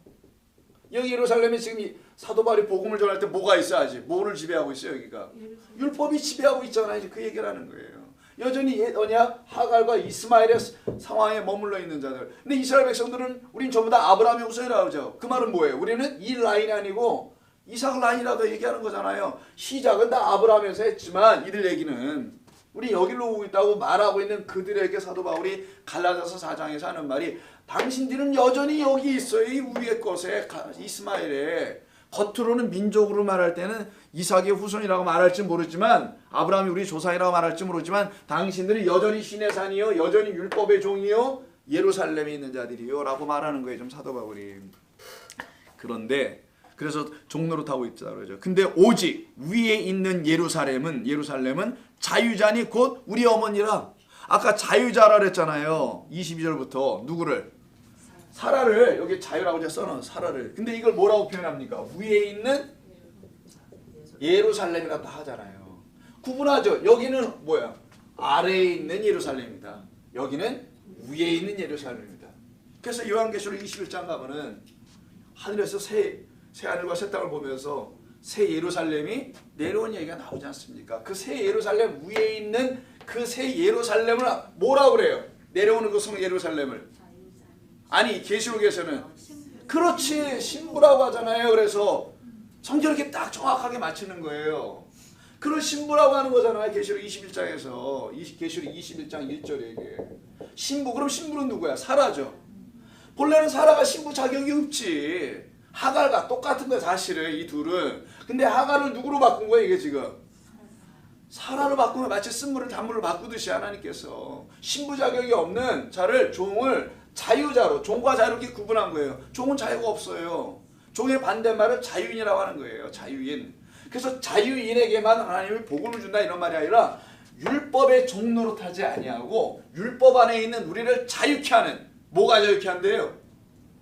Speaker 1: 여기 예루살렘이 지금 사도 바울이 복음을 전할 때 뭐가 있어야지? 뭐를 지배하고 있어요 여기가? 율법이 지배하고 있잖아요. 이제 그 얘기를 하는 거예요. 여전히 옛 언약 하갈과 이스마엘의 상황에 머물러 있는 자들. 근데 이스라엘 백성들은 우린 전부 다 아브라함의 후손이라고 하죠. 그 말은 뭐예요? 우리는 이 라인이 아니고 이삭 라인이라고 얘기하는 거잖아요. 시작은 다 아브라함에서 했지만 이들 얘기는 우리 여기로 오고 있다고 말하고 있는 그들에게 사도 바울이 갈라디아서 4장에서 하는 말이 당신들은 여전히 여기 있어요. 이 위의 것에 이스마엘에 겉으로는 민족으로 말할 때는 이삭의 후손이라고 말할지 모르지만 아브라함이 우리 조상이라고 말할지 모르지만 당신들이 여전히 신의 산이요 여전히 율법의 종이요 예루살렘에 있는 자들이요 라고 말하는 거예요. 좀 사도 바울이. 그런데 그래서 종노릇하고 있다고 그러죠. 근데 오직 위에 있는 예루살렘은 자유자니 곧 우리 어머니라. 아까 자유자라 그랬잖아요. 22절부터 누구를? 사라를 여기 자유라고 이제 써놓은 사라를. 근데 이걸 뭐라고 표현합니까? 위에 있는 예루살렘이라고 하잖아요. 구분하죠. 여기는 뭐야? 아래에 있는 예루살렘이다. 여기는 위에 있는 예루살렘이다. 그래서 요한계시록 21장 가면은 하늘에서 새 하늘과 새 땅을 보면서 새 예루살렘이 내려온 얘기가 나오지 않습니까? 그 새 예루살렘 위에 있는 그 새 예루살렘을 뭐라고 그래요? 내려오는 그 성 예루살렘을. 아니 계시록에서는 그렇지 신부라고 하잖아요. 그래서 성경을 이렇게 딱 정확하게 맞추는 거예요. 그런 신부라고 하는 거잖아요. 계시록 21장에서 계시록 21장 1절에 신부. 그럼 신부는 누구야? 사라죠. 본래는 사라가 신부 자격이 없지. 하갈과 똑같은 거야 사실은 이 둘은. 근데 하갈을 누구로 바꾼 거야 이게 지금? 사라로 바꾸면 마치 쓴물을 단물로 바꾸듯이 하나님께서 신부 자격이 없는 자를 종을 자유자로 종과 자유롭게 구분한 거예요. 종은 자유가 없어요. 종의 반대말을 자유인이라고 하는 거예요. 자유인. 그래서 자유인에게만 하나님이 복음을 준다 이런 말이 아니라 율법의 종노릇하지 아니하고 율법 안에 있는 우리를 자유케 하는. 뭐가 자유케 한대요?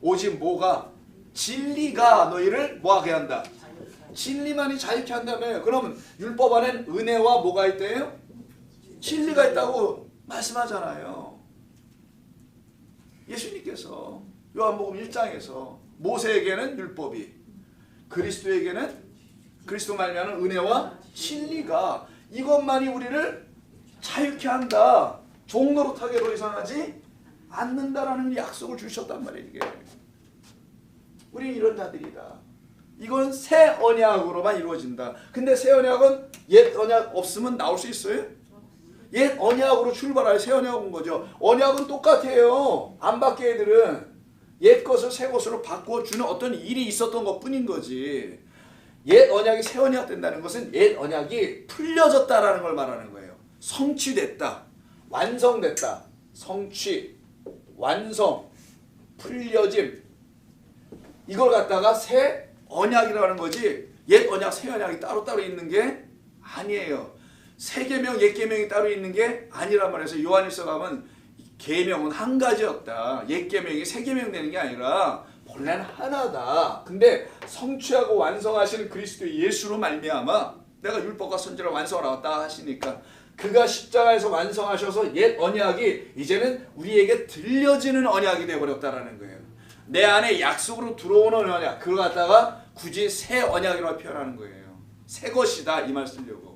Speaker 1: 오직 뭐가? 진리가 너희를 뭐하게 한다? 진리만이 자유케 한다며요. 그럼 율법 안엔 은혜와 뭐가 있대요? 진리가 있다고 말씀하잖아요. 예수님께서 요한복음 1장에서 모세에게는 율법이 그리스도에게는 그리스도 말미암은 은혜와 진리가 이것만이 우리를 자유케 한다. 종노릇하게 더 이상 하지 않는다라는 약속을 주셨단 말이에요. 이게. 우리는 이런 자들이다. 이건 새 언약으로만 이루어진다. 근데 새 언약은 옛 언약 없으면 나올 수 있어요? 옛 언약으로 출발할 새 언약 온 거죠. 언약은 똑같아요. 안 바뀌어 애들은. 옛 것을 새 것으로 바꿔주는 어떤 일이 있었던 것 뿐인 거지. 옛 언약이 새 언약 된다는 것은 옛 언약이 풀려졌다라는 걸 말하는 거예요. 성취됐다. 완성됐다. 성취, 완성, 풀려짐. 이걸 갖다가 새 언약이라는 거지 옛 언약, 새 언약이 따로따로 있는 게 아니에요. 새 계명, 옛 계명이 따로 있는 게 아니란 말이에요. 요한일서 가면 계명은 한 가지였다. 옛 계명이 새 계명 되는 게 아니라 본래는 하나다. 근데 성취하고 완성하시는 그리스도 예수로 말미암아 내가 율법과 선지를 완성하라고 하시니까 그가 십자가에서 완성하셔서 옛 언약이 이제는 우리에게 들려지는 언약이 되어버렸다라는 거예요. 내 안에 약속으로 들어오는 언약, 그걸 갖다가 굳이 새 언약이라고 표현하는 거예요. 새 것이다 이 말 쓰려고.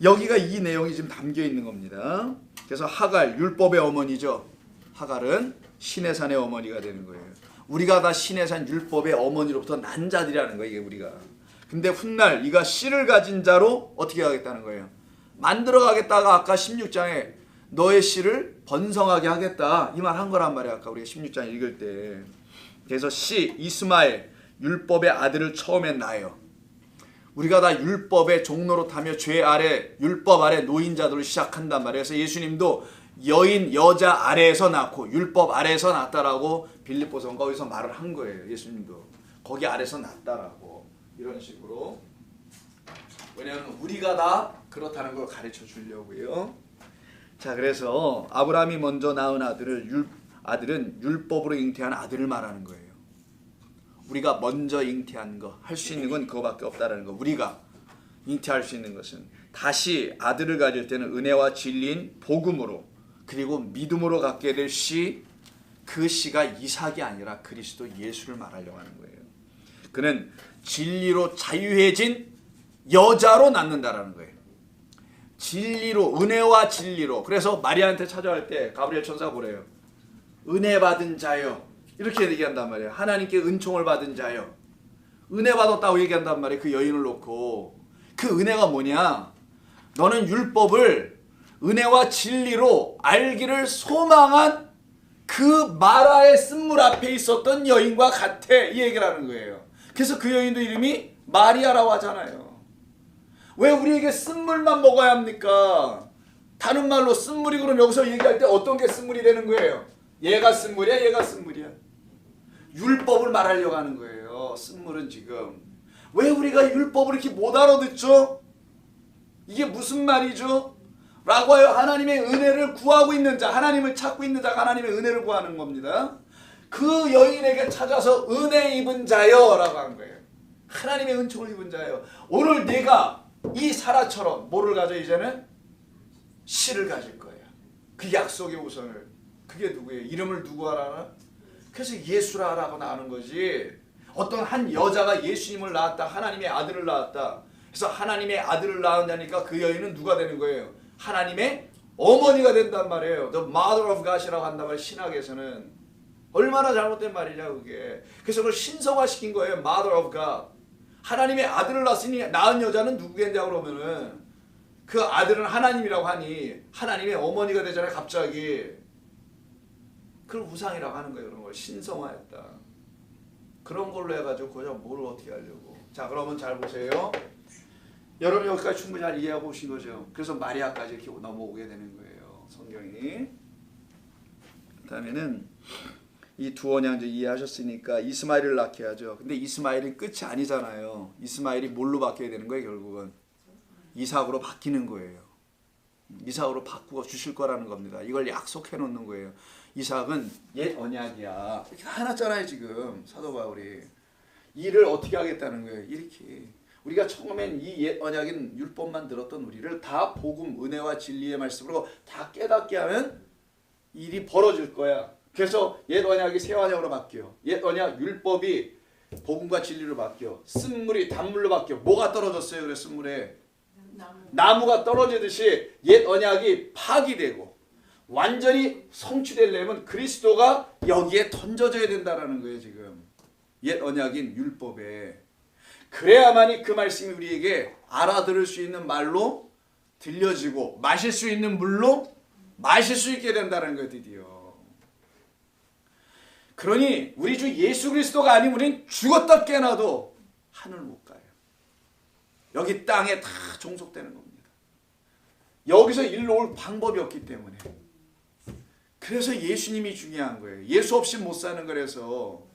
Speaker 1: 여기가 이 내용이 지금 담겨 있는 겁니다. 그래서 하갈, 율법의 어머니죠. 하갈은 시내산의 어머니가 되는 거예요. 우리가 다 시내산 율법의 어머니로부터 난 자들이라는 거예요. 이게 우리가. 근데 훗날 이가 씨를 가진 자로 어떻게 하겠다는 거예요? 만들어 가겠다가 아까 16장에 너의 씨를 번성하게 하겠다 이 말 한 거란 말이야. 아까 우리가 16장 읽을 때. 그래서 씨, 이스마엘, 율법의 아들을 처음엔 낳아요. 우리가 다 율법의 종로로 타며 죄 아래, 율법 아래 놓인 자들을 시작한단 말이에요. 그래서 예수님도 여인, 여자 아래에서 낳고 율법 아래에서 낳았다라고 빌립보서 거기서 말을 한 거예요. 예수님도 거기 아래에서 낳았다라고 이런 식으로. 왜냐하면 우리가 다 그렇다는 걸 가르쳐 주려고요. 자, 그래서 아브라함이 먼저 낳은 아들은 율법으로 잉태한 아들을 말하는 거예요. 우리가 먼저 잉태한 거, 할 수 있는 건 그거밖에 없다라는 거. 우리가 잉태할 수 있는 것은 다시 아들을 가질 때는 은혜와 진리인 복음으로 그리고 믿음으로 갖게 될 씨, 그 씨가 이삭이 아니라 그리스도 예수를 말하려고 하는 거예요. 그는 진리로 자유해진 여자로 낳는다라는 거예요. 진리로, 은혜와 진리로. 그래서 마리아한테 찾아갈 때 가브리엘 천사가 뭐래요? 은혜 받은 자요. 이렇게 얘기한단 말이에요. 하나님께 은총을 받은 자요. 은혜 받았다고 얘기한단 말이에요. 그 여인을 놓고. 그 은혜가 뭐냐? 너는 율법을 은혜와 진리로 알기를 소망한 그 마라의 쓴물 앞에 있었던 여인과 같아. 이 얘기를 하는 거예요. 그래서 그 여인도 이름이 마리아라고 하잖아요. 왜 우리에게 쓴물만 먹어야 합니까? 다른 말로 쓴물이 그럼 여기서 얘기할 때 어떤 게 쓴물이 되는 거예요? 얘가 쓴물이야? 얘가 쓴물이야? 율법을 말하려고 하는 거예요. 쓴물은 지금. 왜 우리가 율법을 이렇게 못 알아듣죠? 이게 무슨 말이죠? 라고 하여 하나님의 은혜를 구하고 있는 자, 하나님을 찾고 있는 자가 하나님의 은혜를 구하는 겁니다. 그 여인에게 찾아서 은혜 입은 자여 라고 한 거예요. 하나님의 은총을 입은 자여. 오늘 내가 이 사라처럼 뭐를 가져 이제는? 씨를 가질 거야. 그 약속의 우선을. 그게 누구예요? 이름을 누구 알아나? 그래서 예수라라고 나오는 거지. 어떤 한 여자가 예수님을 낳았다. 하나님의 아들을 낳았다. 그래서 하나님의 아들을 낳았다니까 그 여인은 누가 되는 거예요? 하나님의 어머니가 된단 말이에요. The Mother of God이라고 한단 말이에요. 신학에서는. 얼마나 잘못된 말이냐 그게. 그래서 그걸 신성화시킨 거예요. Mother of God. 하나님의 아들을 낳은 여자는 누구겠냐 그러면은 그 아들은 하나님이라고 하니 하나님의 어머니가 되잖아요. 갑자기. 그걸 우상이라고 하는 거예요. 그런 걸 신성화했다. 그런 걸로 해가지고 그저 뭘 어떻게 하려고. 자, 그러면 잘 보세요. 여러분 여기까지 충분히 잘 이해하고 오신 거죠. 그래서 마리아까지 이렇게 넘어오게 되는 거예요. 성경이. 다음에는 이 두 언양제 이해하셨으니까 이스마엘을 낳게 하죠. 근데 이스마엘은 끝이 아니잖아요. 이스마엘이 뭘로 바뀌어야 되는 거예요? 결국은 이삭으로 바뀌는 거예요. 이삭으로 바꾸어 주실 거라는 겁니다. 이걸 약속해 놓는 거예요. 이삭은 옛 언약이야. 이렇게 해놨잖아요. 지금 사도 바울이. 일을 어떻게 하겠다는 거예요. 이렇게. 우리가 처음엔 이 옛 언약인 율법만 들었던 우리를 다 복음, 은혜와 진리의 말씀으로 다 깨닫게 하면 일이 벌어질 거야. 그래서 옛 언약이 새 언약으로 바뀌어. 옛 언약 율법이 복음과 진리로 바뀌어. 쓴물이 단물로 바뀌어. 뭐가 떨어졌어요? 그래 쓴물에 나무가 떨어지듯이 옛 언약이 파기되고 완전히 성취되려면 그리스도가 여기에 던져져야 된다라는 거예요. 지금 옛 언약인 율법에. 그래야만이 그 말씀이 우리에게 알아들을 수 있는 말로 들려지고 마실 수 있는 물로 마실 수 있게 된다는 거예요. 드디어. 그러니 우리 주 예수 그리스도가 아니면 우리는 죽었다 깨어나도 하늘 못 가요. 여기 땅에 다 종속되는 겁니다. 여기서 일로 올 방법이 없기 때문에. 그래서 예수님이 중요한 거예요. 예수 없이 못 사는 거라서.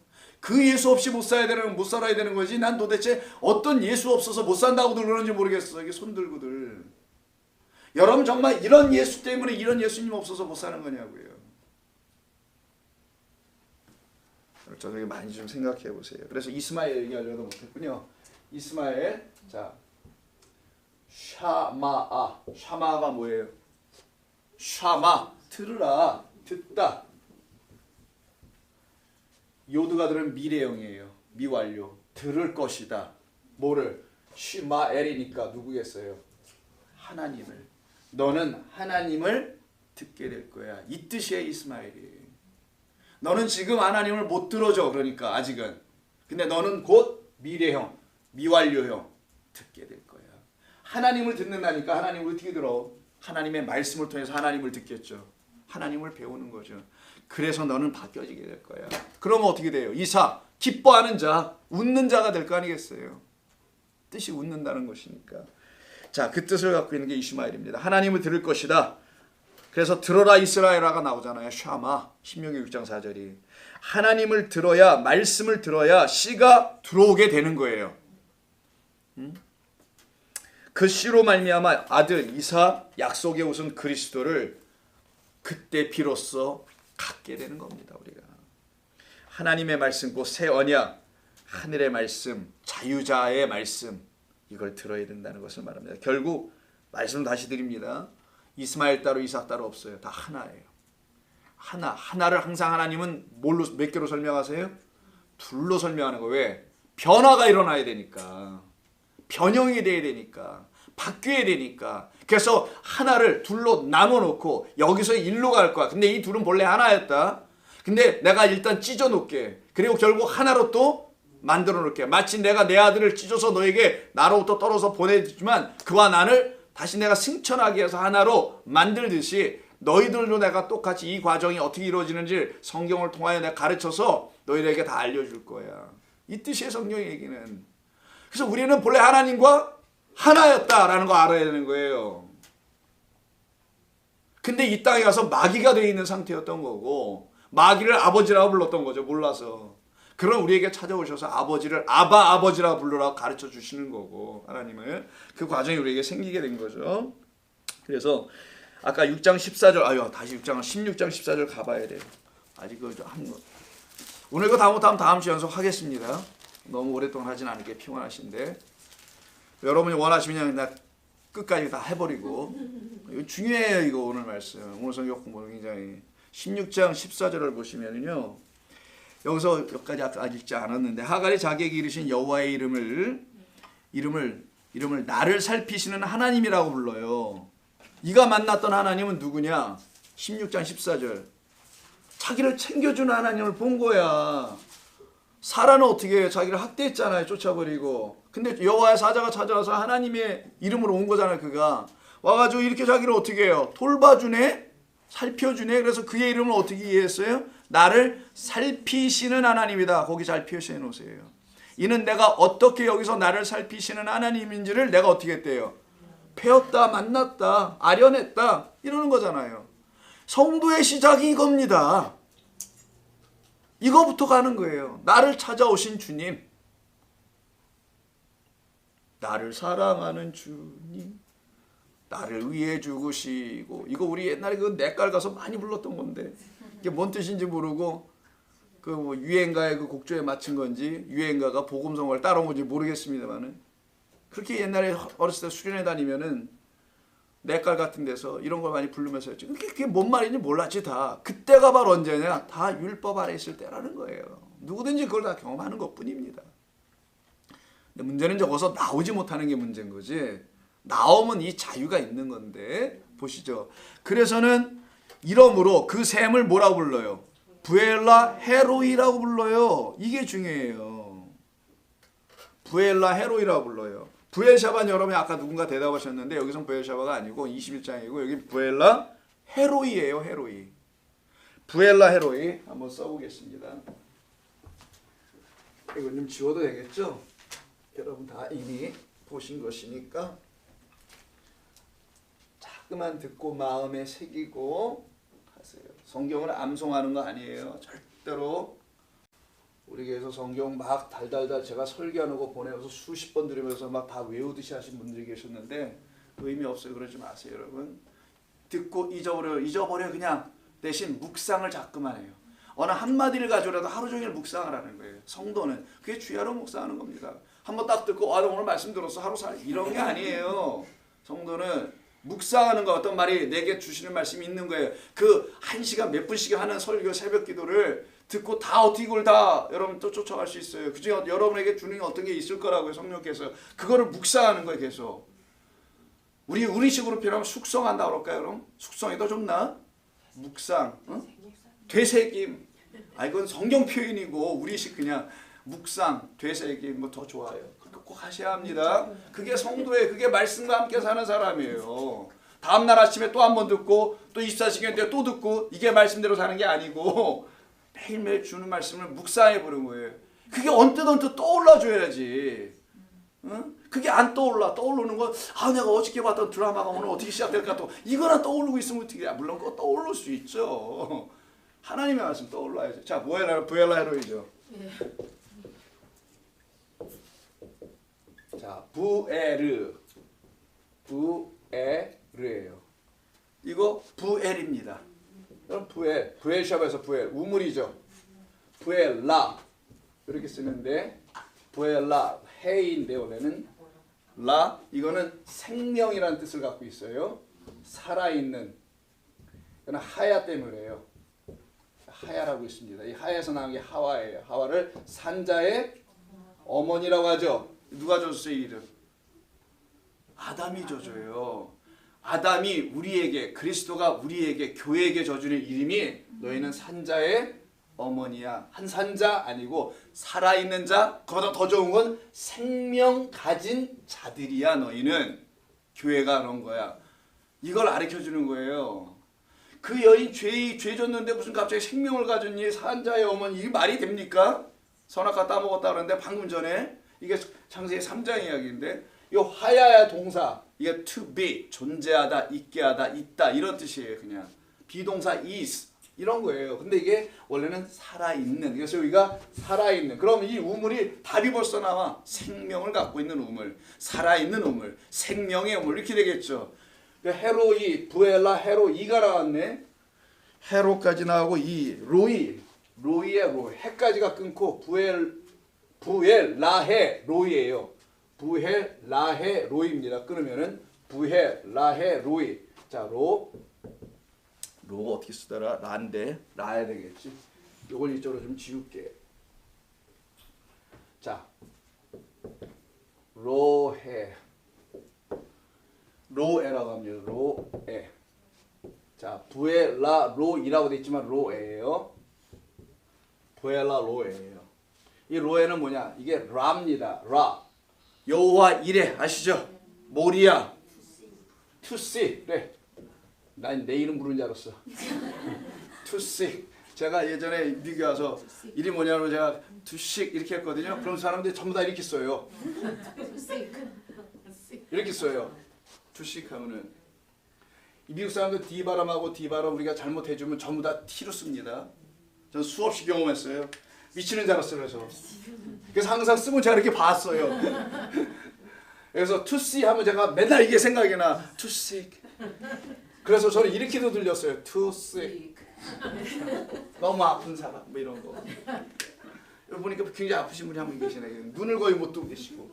Speaker 1: 그 예수 없이 못 살아야 되는 거지. 난 도대체 어떤 예수 없어서 못 산다고 그러는지 모르겠어. 이게 손 들고들. 여러분 정말 이런 예수 때문에 이런 예수님 없어서 못 사는 거냐고요. 저녁에 많이 좀 생각해 보세요. 그래서 이스마엘 얘기하려도 못했군요. 이스마엘, 자, 샤마아, 샤마가 뭐예요? 샤마, 들으라, 듣다. 요드가 들은 미래형이에요. 미완료. 들을 것이다. 뭐를? 슈마엘이니까 누구겠어요? 하나님을. 너는 하나님을 듣게 될 거야. 이 뜻이에요, 이스마엘이. 너는 지금 하나님을 못 들어줘. 그러니까 아직은. 근데 너는 곧 미래형, 미완료형 듣게 될 거야. 하나님을 듣는다니까. 하나님을 어떻게 들어? 하나님의 말씀을 통해서 하나님을 듣겠죠. 하나님을 배우는 거죠. 그래서 너는 바뀌어지게 될 거야. 그러면 어떻게 돼요? 이사, 기뻐하는 자, 웃는 자가 될 거 아니겠어요? 뜻이 웃는다는 것이니까. 자, 그 뜻을 갖고 있는 게 이스마엘입니다. 하나님을 들을 것이다. 그래서 들어라 이스라엘아가 나오잖아요. 샤마, 신명기 6장 4절이. 하나님을 들어야, 말씀을 들어야 씨가 들어오게 되는 거예요. 그 씨로 말미암아 아들 이사, 약속의 우선 그리스도를 그때 비로소 갖게 되는 겁니다. 우리가 하나님의 말씀, 곧 새 언약, 하늘의 말씀, 자유자의 말씀, 이걸 들어야 된다는 것을 말합니다. 결국 말씀 다시 드립니다. 이스마엘 따로 이삭 따로 없어요. 다 하나예요. 하나를 항상 하나님은 뭘로, 몇 개로 설명하세요? 둘로 설명하는 거예요. 왜? 변화가 일어나야 되니까. 변형이 돼야 되니까. 바뀌어야 되니까. 그래서 하나를 둘로 나눠놓고 여기서 일로 갈 거야. 근데 이 둘은 본래 하나였다. 근데 내가 일단 찢어 놓게. 그리고 결국 하나로 또 만들어 놓을게. 마치 내가 내 아들을 찢어서 너에게 나로부터 떨어서 보내주지만 그와 나를 다시 내가 승천하게 해서 하나로 만들듯이 너희들도 내가 똑같이 이 과정이 어떻게 이루어지는지 성경을 통하여 내가 가르쳐서 너희들에게 다 알려줄 거야. 이 뜻이에요, 성경 얘기는. 그래서 우리는 본래 하나님과 하나였다라는 거 알아야 되는 거예요. 근데 이 땅에 가서 마귀가 되어 있는 상태였던 거고 마귀를 아버지라고 불렀던 거죠. 몰라서. 그럼 우리에게 찾아오셔서 아버지를 아버지라고 불러라고 가르쳐 주시는 거고 하나님을. 그 과정이 우리에게 생기게 된 거죠. 그래서 아까 6장 14절 다시 16장 14절 가봐야 돼요. 아직 오늘 이거 다 못하면 다음 주 연속하겠습니다. 너무 오랫동안 하진 않을게 피곤하신데 여러분이 원하시면 나 끝까지 다 해버리고 이거 중요해요. 이거 오늘 말씀 오늘 성경 공부 굉장히 16장 14절을 보시면은요 여기서 여기까지 아까 읽지 않았는데 하갈이 자기에게 이르신 여호와의 이름을 나를 살피시는 하나님이라고 불러요. 이가 만났던 하나님은 누구냐? 16장 14절 자기를 챙겨주는 하나님을 본 거야. 사라는 어떻게 해요? 자기를 학대했잖아요. 쫓아버리고. 근데 여호와의 사자가 찾아와서 하나님의 이름으로 온 거잖아요. 그가 와가지고 이렇게 자기를 어떻게 해요? 돌봐주네? 살펴주네? 그래서 그의 이름을 어떻게 이해했어요? 나를 살피시는 하나님이다. 거기 잘 표시해 놓으세요. 이는 내가 어떻게 여기서 나를 살피시는 하나님인지를 내가 어떻게 했대요? 배웠다, 만났다, 아련했다 이러는 거잖아요. 성도의 시작이 이겁니다. 이거부터 가는 거예요. 나를 찾아오신 주님, 나를 사랑하는 주님, 나를 위해 죽으시고. 이거 우리 옛날에 그 냇가를 가서 많이 불렀던 건데 이게 뭔 뜻인지 모르고 그 뭐 유행가의 그 곡조에 맞춘 건지 유행가가 복음성을 따라온 건지 모르겠습니다만은 그렇게 옛날에 어렸을 때 수련회 다니면은 냇가 같은 데서 이런 걸 많이 부르면서 했죠. 그게 뭔 말인지 몰랐지 다. 그때가 바로 언제냐? 다 율법 아래 있을 때라는 거예요. 누구든지 그걸 다 경험하는 것뿐입니다. 근데 문제는 저거서 나오지 못하는 게 문제인 거지. 나오면 이 자유가 있는 건데 보시죠. 그래서는 이러므로 그 샘을 뭐라고 불러요? 부엘라 헤로이라고 불러요. 이게 중요해요. 부엘라 헤로이라고 불러요. 부엘샤바는 여러분이 아까 누군가 대답하셨는데 여기선 부엘샤바가 아니고 21장이고 여기 부엘라 헤로이예요. 헤로이. 부엘라 헤로이 한번 써보겠습니다. 이건 좀 지워도 되겠죠? 여러분 다 이미 보신 것이니까 자꾸만 듣고 마음에 새기고 하세요. 성경을 암송하는 거 아니에요. 절대로 우리 교회에서 성경 막 달달달 제가 설교하는 거 보내서 수십 번 들으면서 막 다 외우듯이 하신 분들이 계셨는데 의미 없어요. 그러지 마세요, 여러분. 듣고 잊어버려 그냥. 대신 묵상을 자꾸만 해요. 어느 한마디를 가지고라도 하루 종일 묵상을 하는 거예요. 성도는 그게 주야로 묵상하는 겁니다. 한번 딱 듣고 오늘 말씀 들었어 하루 살 이런 게 아니에요. 성도는 묵상하는 거. 어떤 말이 내게 주시는 말씀이 있는 거예요. 그 1시간 몇 분씩 하는 설교 새벽 기도를 듣고 다 어떻게 그걸 다 여러분 또 쫓아갈 수 있어요. 그중에 여러분에게 주는 어떤 게 있을 거라고요. 성령께서 그거를 묵상하는 거예요. 계속 우리식으로 표현하면 숙성한다 그럴까요? 그럼 숙성이 더 좋나? 묵상, 되새김. 이건 성경 표현이고 우리식 그냥 묵상, 되새김 뭐 더 좋아요. 꼭 하셔야 합니다. 그게 성도의 그게 말씀과 함께 사는 사람이에요. 다음 날 아침에 또 한 번 듣고 또 24시간 때 또 듣고 이게 말씀대로 사는 게 아니고 매일매일 주는 말씀을 묵상해 보는 거예요. 그게 언뜻 떠올라 줘야지. 응? 그게 안 떠오르는 건 내가 어저께 봤던 드라마가 오늘 어떻게 시작될까 또 이거나 떠오르고 있으면 어떻게 물론 그거 떠오를 수 있죠. 하나님의 말씀 떠올라야죠. 자, 부엘라 헤로이죠.
Speaker 2: 예.
Speaker 1: 자, 부에르예요. 이거 부엘입니다. 그럼 부엘샵에서 부엘 우물이죠. 부엘라 이렇게 쓰는데 부엘라 해인데 원래는 라 이거는 생명이라는 뜻을 갖고 있어요. 살아있는. 이거는 하야 때문에요. 하야라고 있습니다. 이 하야에서 나온 게 하와예요. 하와를 산자의 어머니라고 하죠. 누가 줬어요? 이 이름? 아담이 줘줘요. 아담이 우리에게 그리스도가 우리에게 교회에게 줘주는 이름이 너희는 산자의 어머니야. 한 산자 아니고 살아있는 자. 그보다 더 좋은 건 생명 가진 자들이야. 너희는 교회가 그런 거야. 이걸 가르쳐주는 거예요. 그 여인 죄 졌는데 무슨 갑자기 생명을 가졌니? 산자의 어머니. 이게 말이 됩니까? 선악과 따먹었다 그러는데 방금 전에 이게 창세기 3장 이야기인데 이 하야야 동사 이게 to be 존재하다, 있게 하다, 있다 이런 뜻이에요. 그냥 비동사 is 이런 거예요. 근데 이게 원래는 살아있는. 그래서 여기가 살아있는. 그럼 이 우물이 답이 벌써 나와. 생명을 갖고 있는 우물, 살아있는 우물, 생명의 우물 이렇게 되겠죠. 헤로이, 부엘라, 헤로이가 나왔네. 헤로까지 나오고 이 로이의 로이 해까지가 끊고 부엘라헤 로이예요. 부엘라헤 로이입니다. 끊으면은 부엘라헤 로이. 자, 로가 어떻게 쓰더라? 라인데 라야 되겠지. 이걸 이쪽으로 좀 지울게. 자, 로에라고 합니다. 로에. 자, 부엘라 로이라고 돼 있지만 로에예요. 부엘라 로에예요. 이 로에는 뭐냐? 이게 라입니다. 라. 여호와 이레 아시죠? 모리아. 투시. 그래. 난 내 이름 부르는 줄 알았어. 투시. 제가 예전에 미국에 와서 이름이 뭐냐고 제가 투식 이렇게 했거든요. 그럼 사람들이 전부 다 이렇게 써요. 이렇게 써요. 투식 하면은 미국 사람들 디바람하고 디바람 우리가 잘못해주면 전부 다 T로 씁니다. 저는 수없이 경험했어요. 미치는 줄 알았어요. 그래서 항상 쓰면 제가 이렇게 봤어요. 그래서 투시 하면 제가 맨날 이게 생각이 나. 투식. 그래서 저는 이렇게도 들렸어요. 투식. 너무 아픈 사람 뭐 이런 거. 여기 보니까 굉장히 아프신 분이 한 분 계시네. 눈을 거의 못 뜨고 계시고.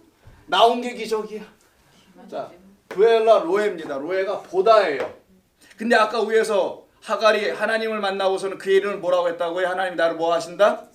Speaker 1: 나온 게 기적이야. 자, 부엘라 로에입니다. 로에가 보다예요. 근데 아까 위에서 하갈이 하나님을 만나고서는 그의 이름을 뭐라고 했다고요? 하나님 나를 뭐 하신다?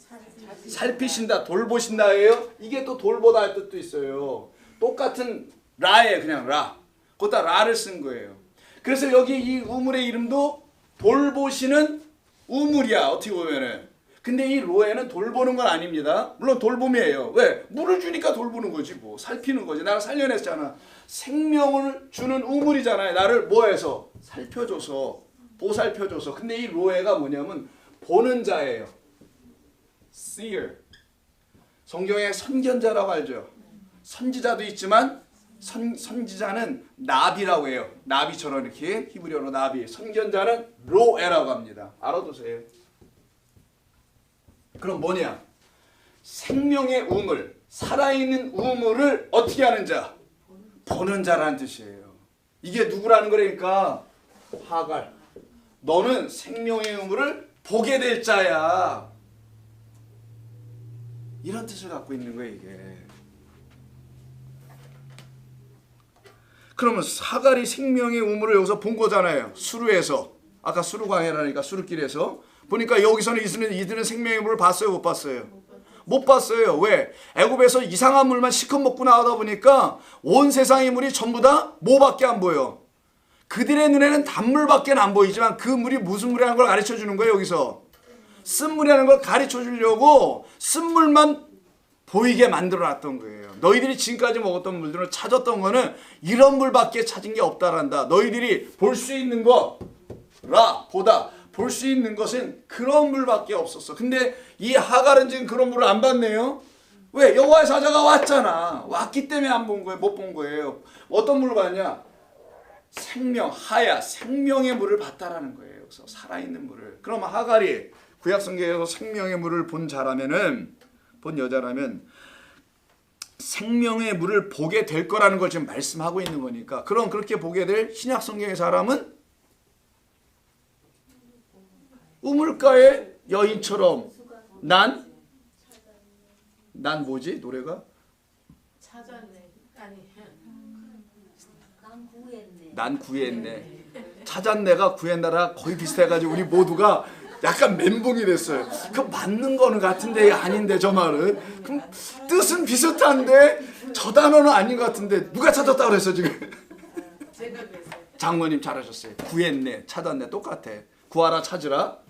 Speaker 1: 살피신다, 돌보신다예요. 이게 또 돌보다 할 뜻도 있어요. 똑같은 라예요. 그냥 라. 거기다 라를 쓴 거예요. 그래서 여기 이 우물의 이름도 돌보시는 우물이야. 어떻게 보면은. 근데 이 로에는 돌보는 건 아닙니다. 물론 돌봄이에요. 왜? 물을 주니까 돌보는 거지 뭐. 살피는 거지. 나를 살려냈잖아. 생명을 주는 우물이잖아요. 나를 뭐해서? 살펴줘서. 보살펴줘서. 근데 이 로에가 뭐냐면 보는 자예요. seer. 성경에 선견자라고 알죠. 선지자도 있지만 선지자는 나비라고 해요. 나비처럼 이렇게 히브리어로 나비. 선견자는 로에라고 합니다. 알아두세요. 그럼 뭐냐? 생명의 우물, 살아있는 우물을 어떻게 하는 자? 보는 자라는 뜻이에요. 이게 누구라는 거니까 하갈. 너는 생명의 우물을 보게 될 자야. 이런 뜻을 갖고 있는 거예요, 이게. 그러면 하갈이 생명의 우물을 여기서 본 거잖아요. 수루에서. 아까 수루광야라니까 수루길에서. 보니까 여기서는 이들은 생명의 물을 봤어요, 못 봤어요? 못 봤어요. 왜? 애굽에서 이상한 물만 시컷 먹고 나가다 보니까 온 세상의 물이 전부 다 뭐밖에 안 보여? 그들의 눈에는 단물밖에 안 보이지만 그 물이 무슨 물이라는 걸 가르쳐 주는 거예요, 여기서. 쓴물이라는 걸 가르쳐 주려고 쓴물만 보이게 만들어 놨던 거예요. 너희들이 지금까지 먹었던 물들은 찾았던 거는 이런 물밖에 찾은 게 없다란다. 너희들이 볼 수 있는 볼 수 있는 것은 그런 물밖에 없었어. 근데 이 하갈은 지금 그런 물을 안 봤네요. 왜? 여호와의 사자가 왔잖아. 왔기 때문에 안 본 거예요. 못 본 거예요. 어떤 물을 봤냐? 생명의 물을 봤다라는 거예요. 여기서 살아있는 물을. 그럼 하갈이 구약성경에서 생명의 물을 본 여자라면 생명의 물을 보게 될 거라는 걸 지금 말씀하고 있는 거니까, 그럼 그렇게 보게 될 신약성경의 사람은 우물가의 여인처럼 난 뭐지? 노래가?
Speaker 2: 찾아내. 아니.
Speaker 3: 난 구했네.
Speaker 1: 난 구했네. 찾았네가 구했나라 거의 비슷해가지고 우리 모두가 약간 멘붕이 됐어요. 그 맞는 거는 같은데 아닌데 저 말은. 그럼 뜻은 비슷한데 저 단어는 아닌 것 같은데 누가 찾았다고 그랬어 지금?
Speaker 2: 제가 그랬어요.
Speaker 1: 장모님 잘하셨어요. 구했네, 찾았네 똑같아. 구하라 찾으라.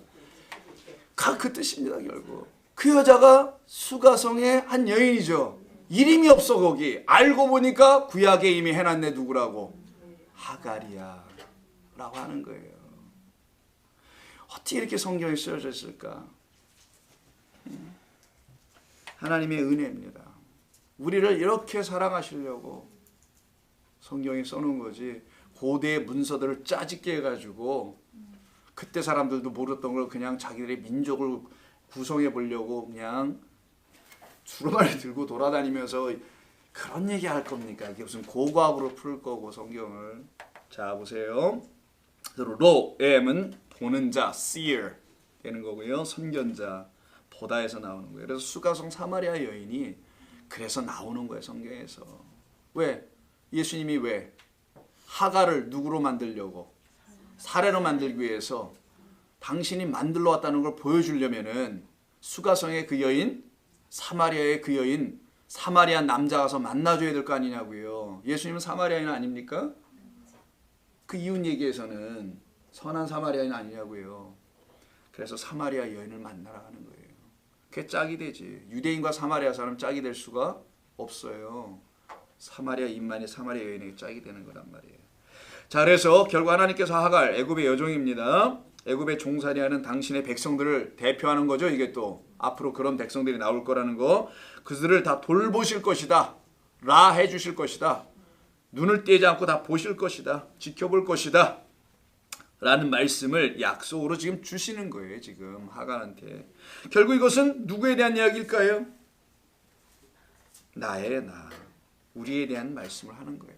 Speaker 1: 그 뜻입니다 결국. 그 여자가 수가성의 한 여인이죠. 이름이 없어 거기. 알고 보니까 구약에 이미 해놨네. 누구라고? 하갈이야 라고 하는 거예요. 어떻게 이렇게 성경이 쓰여져 있을까? 하나님의 은혜입니다. 우리를 이렇게 사랑하시려고 성경이 써놓은 거지. 고대의 문서들을 짜집게 해가지고 그때 사람들도 모르던 걸 그냥 자기들의 민족을 구성해 보려고 그냥 주름을 들고 돌아다니면서 그런 얘기 할 겁니까? 이게 무슨 고고학으로 풀 거고 성경을. 자 보세요. 로엠은 보는 자, seer 되는 거고요. 선견자, 보다에서 나오는 거예요. 그래서 수가성 사마리아 여인이 그래서 나오는 거예요 성경에서. 왜? 예수님이 왜? 하갈을 누구로 만들려고? 사례로 만들기 위해서 당신이 만들러 왔다는 걸 보여주려면은 수가성의 그 여인, 사마리아의 그 여인, 사마리아 남자 가서 만나줘야 될 거 아니냐고요. 예수님은 사마리아인 아닙니까? 그 이웃 얘기에서는 선한 사마리아인 아니냐고요. 그래서 사마리아 여인을 만나러 가는 거예요. 그게 짝이 되지. 유대인과 사마리아 사람 짝이 될 수가 없어요. 사마리아 인만이 사마리아 여인에게 짝이 되는 거란 말이에요. 자, 그래서 결국 하나님께서 하갈, 애굽의 여종입니다. 애굽에 종살이 하는 당신의 백성들을 대표하는 거죠. 이게 또 앞으로 그런 백성들이 나올 거라는 거. 그들을 다 돌보실 것이다. 라 해주실 것이다. 눈을 떼지 않고 다 보실 것이다. 지켜볼 것이다. 라는 말씀을 약속으로 지금 주시는 거예요. 지금 하갈한테. 결국 이것은 누구에 대한 이야기일까요? 나의 나. 우리에 대한 말씀을 하는 거예요.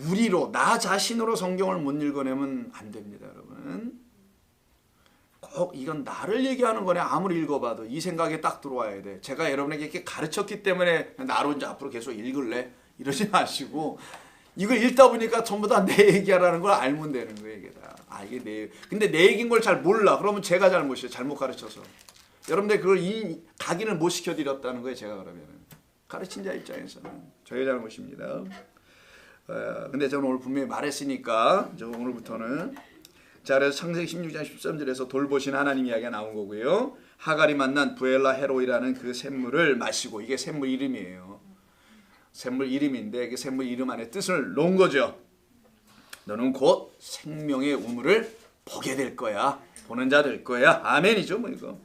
Speaker 1: 우리로, 나 자신으로 성경을 못 읽어내면 안 됩니다, 여러분. 꼭 이건 나를 얘기하는 거네. 아무리 읽어봐도 이 생각에 딱 들어와야 돼. 제가 여러분에게 이렇게 가르쳤기 때문에 나로 이제 앞으로 계속 읽을래? 이러지 마시고 이걸 읽다 보니까 전부 다 내 얘기하라는 걸 알면 되는 거예요, 이게 다. 이게 근데 내 얘기인 걸 잘 몰라. 그러면 제가 잘못이에요. 잘못 가르쳐서. 여러분들 그걸 각인을 못 시켜드렸다는 거예요, 제가 그러면은. 가르친 자 입장에서는 저희 잘못입니다. 근데 저는 오늘 분명히 말했으니까 저 오늘부터는. 자, 그래서 창세기 16장 13절에서 돌보신 하나님 이야기가 나온 거고요. 하갈이 만난 부엘라 헤로이라는 그 샘물을 마시고, 이게 샘물 이름이에요. 샘물 이름인데 그 샘물 이름 안에 뜻을 놓은 거죠. 너는 곧 생명의 우물을 보게 될 거야. 보는 자 될 거야. 아멘이죠, 뭐 이거.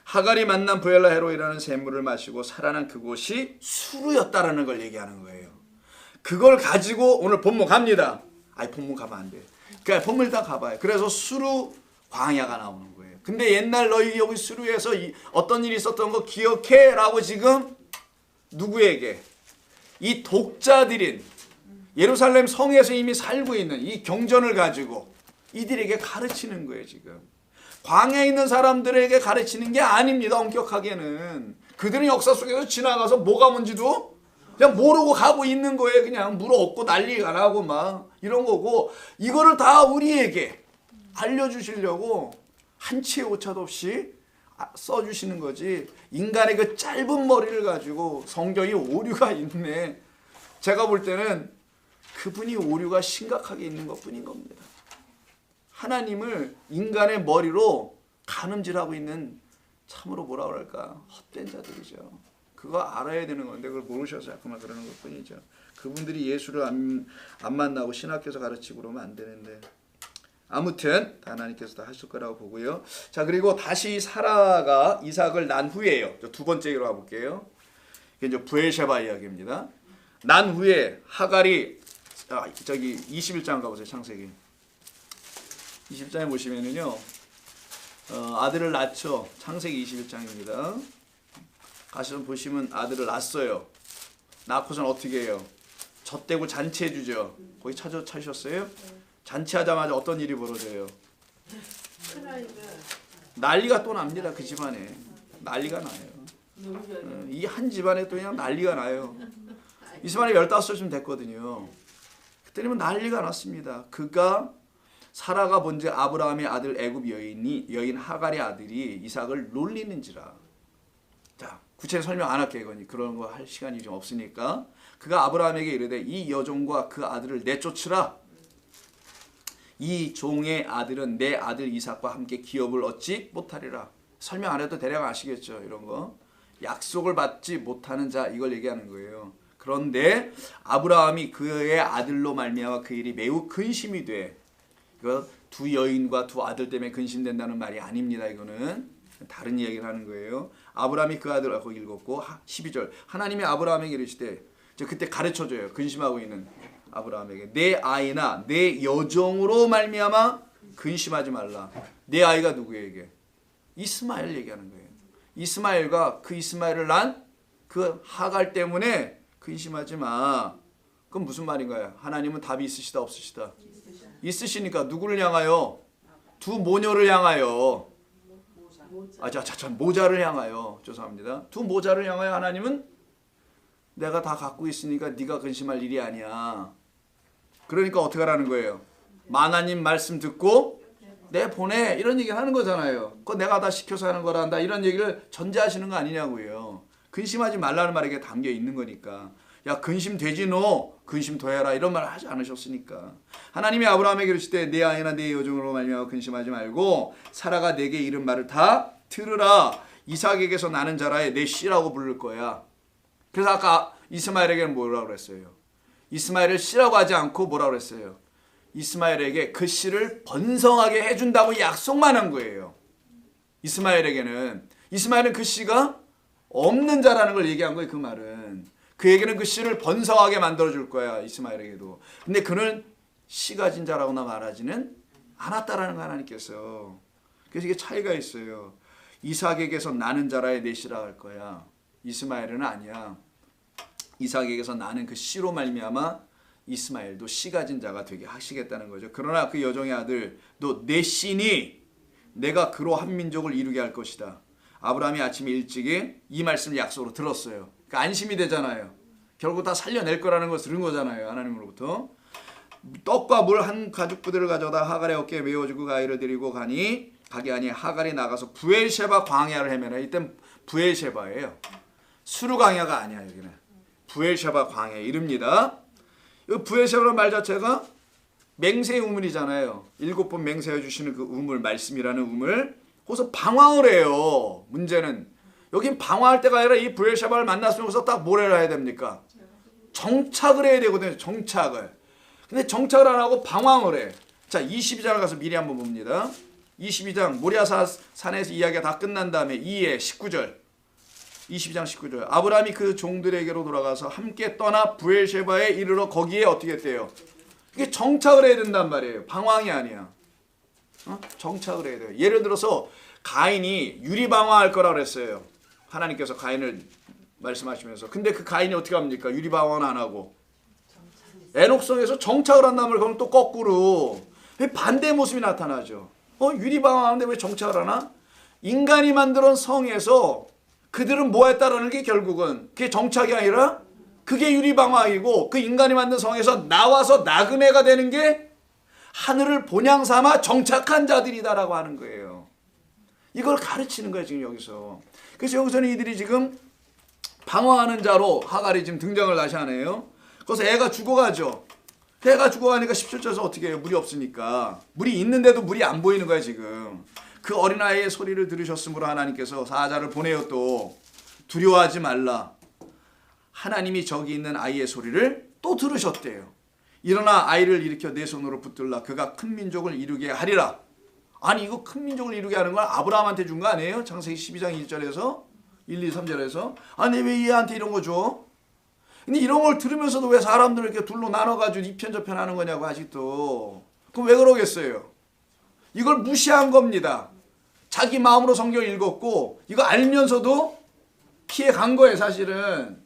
Speaker 1: 하갈이 만난 부엘라 헤로이라는 샘물을 마시고 살아난 그곳이 수루였다라는 걸 얘기하는 거예요. 그걸 가지고 오늘 본문 갑니다. 본문 가면 안 돼. 그러니까 본문 다 가봐요. 그래서 수루 광야가 나오는 거예요. 근데 옛날 너희 여기 수루에서 어떤 일이 있었던 거 기억해? 라고 지금 누구에게? 이 독자들인 예루살렘 성에서 이미 살고 있는 이 경전을 가지고 이들에게 가르치는 거예요. 지금 광야에 있는 사람들에게 가르치는 게 아닙니다. 엄격하게는 그들은 역사 속에서 지나가서 뭐가 뭔지도 그냥 모르고 가고 있는 거예요. 그냥 물어없고 난리가 나고 막 이런 거고, 이거를 다 우리에게 알려주시려고 한치의 오차도 없이 써주시는 거지. 인간의 그 짧은 머리를 가지고 성경이 오류가 있네. 제가 볼 때는 그분이 오류가 심각하게 있는 것뿐인 겁니다. 하나님을 인간의 머리로 가늠질하고 있는 참으로 뭐라 그럴까, 헛된 자들이죠. 그거 알아야 되는 건데 그걸 모르셔서 자꾸만 그러는 것뿐이죠. 그분들이 예수를 안 만나고 신학교에서 가르치고 그러면 안 되는데, 아무튼 하나님께서 다 하실 거라고 보고요. 자, 그리고 다시 사라가 이삭을 난 후에요. 두 번째로 가볼게요. 이게 이제 부엘셰바 이야기입니다. 난 후에 하갈이, 저기 21장 가보세요. 창세기 20장에 보시면은요, 아들을 낳죠. 창세기 21장입니다. 가서 보시면 아들을 낳았어요. 낳고선 어떻게 해요? 젖대고 잔치해 주죠. 거기 찾으셨어요? 잔치하자마자 어떤 일이 벌어져요?
Speaker 2: 큰아이가
Speaker 1: 난리가 또 납니다. 그 집안에 난리가 나요. 이 한 집안에 또 그냥 난리가 나요. 이스마엘이 15살쯤 됐거든요. 그때는 난리가 났습니다. 그가 사라가 본즉 아브라함의 아들 애굽 여인 하갈의 아들이 이삭을 놀리는지라. 자, 구체적으로 설명 안 할게요. 이거니 그런 거 할 시간이 좀 없으니까. 그가 아브라함에게 이르되 이 여종과 그 아들을 내쫓으라. 이 종의 아들은 내 아들 이삭과 함께 기업을 얻지 못하리라. 설명 안 해도 대략 아시겠죠. 이런 거. 약속을 받지 못하는 자, 이걸 얘기하는 거예요. 그런데 아브라함이 그의 아들로 말미암아 그 일이 매우 근심이 돼. 그 두 여인과 두 아들 때문에 근심된다는 말이 아닙니다. 이거는 다른 이야기를 하는 거예요. 아브라함이 그 아들을 거기 읽었고 12절 하나님이 아브라함에게 이르시되, 그때 가르쳐줘요. 근심하고 있는 아브라함에게 내 아이나 내 여종으로 말미암아 근심하지 말라. 내 아이가 누구에게? 이스마엘 얘기하는 거예요. 이스마엘과 그 이스마엘을 난 그 하갈 때문에 근심하지 마. 그럼 무슨 말인가요? 하나님은 답이 있으시다 없으시다? 있으시니까 누구를 향하여? 두 모녀를 향하여. 모자를 향하여. 죄송합니다. 두 모자를 향하여 하나님은 내가 다 갖고 있으니까 네가 근심할 일이 아니야. 그러니까 어떻게 하라는 거예요? 만화님 말씀 듣고 내 보내, 이런 얘기를 하는 거잖아요. 그거 내가 다 시켜서 하는 거란다, 이런 얘기를 전제하시는 거 아니냐고요. 근심하지 말라는 말에 이게 담겨 있는 거니까. 야, 근심 되지 너, 근심 더 해라, 이런 말을 하지 않으셨으니까. 하나님이 아브라함에게 이르시되 내 아이나 내 여종으로 말미암아 근심하지 말고 사라가 내게 이른 말을 다 들으라. 이삭에게서 나는 자라에 내 씨라고 부를 거야. 그래서 아까 이스마엘에게는 뭐라고 그랬어요? 이스마엘을 씨라고 하지 않고 뭐라고 그랬어요? 이스마엘에게 그 씨를 번성하게 해준다고 약속만 한 거예요. 이스마엘은 그 씨가 없는 자라는 걸 얘기한 거예요. 그 말은 그에게는 그 씨를 번성하게 만들어줄 거야. 이스마엘에게도. 근데 그는 씨 가진 자라고나 말하지는 않았다라는 거 하나님께서. 그래서 이게 차이가 있어요. 이삭에게서 나는 자라에 내 씨라 할 거야. 이스마엘은 아니야. 이삭에게서 나는 그 씨로 말미암아 이스마엘도 씨 가진 자가 되게 하시겠다는 거죠. 그러나 그 여종의 아들 너 내 씨니 내가 그로 한 민족을 이루게 할 것이다. 아브라함이 아침에 일찍이 이 말씀을 약속으로 들었어요. 그러니까 안심이 되잖아요. 결국 다 살려낼 거라는 걸 들은 거잖아요. 하나님으로부터. 떡과 물 한 가죽부대를 가져다 하갈의 어깨에 메어주고 아이를 데리고 가게 하니 하갈이 나가서 부엘셰바 광야를 헤매라. 이땐 부엘셰바예요. 수르 광야가 아니야. 여기는 부엘셰바 광야 이릅니다. 이 부엘셰바라는 말 자체가 맹세의 우물이잖아요. 7번 맹세해 주시는 그 우물, 말씀이라는 우물. 거기서 방황을 해요. 문제는 여긴 방황할 때가 아니라 이 부엘셰바를 만났으면 거기서 딱 뭘 해야 됩니까? 정착을 해야 되거든요. 정착을. 근데 정착을 안 하고 방황을 해. 자, 22장을 가서 미리 한번 봅니다. 22장 모리아산 산에서 이야기가 다 끝난 다음에 2에 19절. 22장 19절. 아브라함이 그 종들에게로 돌아가서 함께 떠나 부엘셰바에 이르러 거기에 어떻게 했대요? 이게 정착을 해야 된단 말이에요. 방황이 아니야. 정착을 해야 돼요. 예를 들어서 가인이 유리방어할 거라 그랬어요. 하나님께서 가인을 말씀하시면서. 근데 그 가인이 어떻게 합니까? 유리방어는 안 하고 에녹성에서 정착을 한다는 걸 그럼 또 거꾸로 반대의 모습이 나타나죠. 유리방어하는데 왜 정착을 하나? 인간이 만들어온 성에서 그들은 뭐 했다라는 게 결국은 그게 정착이 아니라 그게 유리방어이고 그 인간이 만든 성에서 나와서 나그네가 되는 게 하늘을 본향 삼아 정착한 자들이다라고 하는 거예요. 이걸 가르치는 거예요 지금 여기서. 그래서 여기서는 이들이 지금 방황하는 자로 하갈이 지금 등장을 다시 하네요. 그래서 애가 죽어가죠. 애가 죽어가니까 17절에서 어떻게 해요? 물이 없으니까. 물이 있는데도 물이 안 보이는 거야 지금. 그 어린아이의 소리를 들으셨으므로 하나님께서 사자를 보내요. 또 두려워하지 말라. 하나님이 저기 있는 아이의 소리를 또 들으셨대요. 일어나 아이를 일으켜 내 손으로 붙들라. 그가 큰 민족을 이루게 하리라. 아니 이거 큰 민족을 이루게 하는 건 아브라함한테 준 거 아니에요? 창세기 12장 1절에서 1, 2, 3절에서. 아니 왜 얘한테 이런 거 줘? 근데 이런 걸 들으면서도 왜 사람들을 이렇게 둘로 나눠가지고 이편저편 하는 거냐고 아직도. 그럼 왜 그러겠어요? 이걸 무시한 겁니다. 자기 마음으로 성경을 읽었고 이거 알면서도 피해 간 거예요 사실은.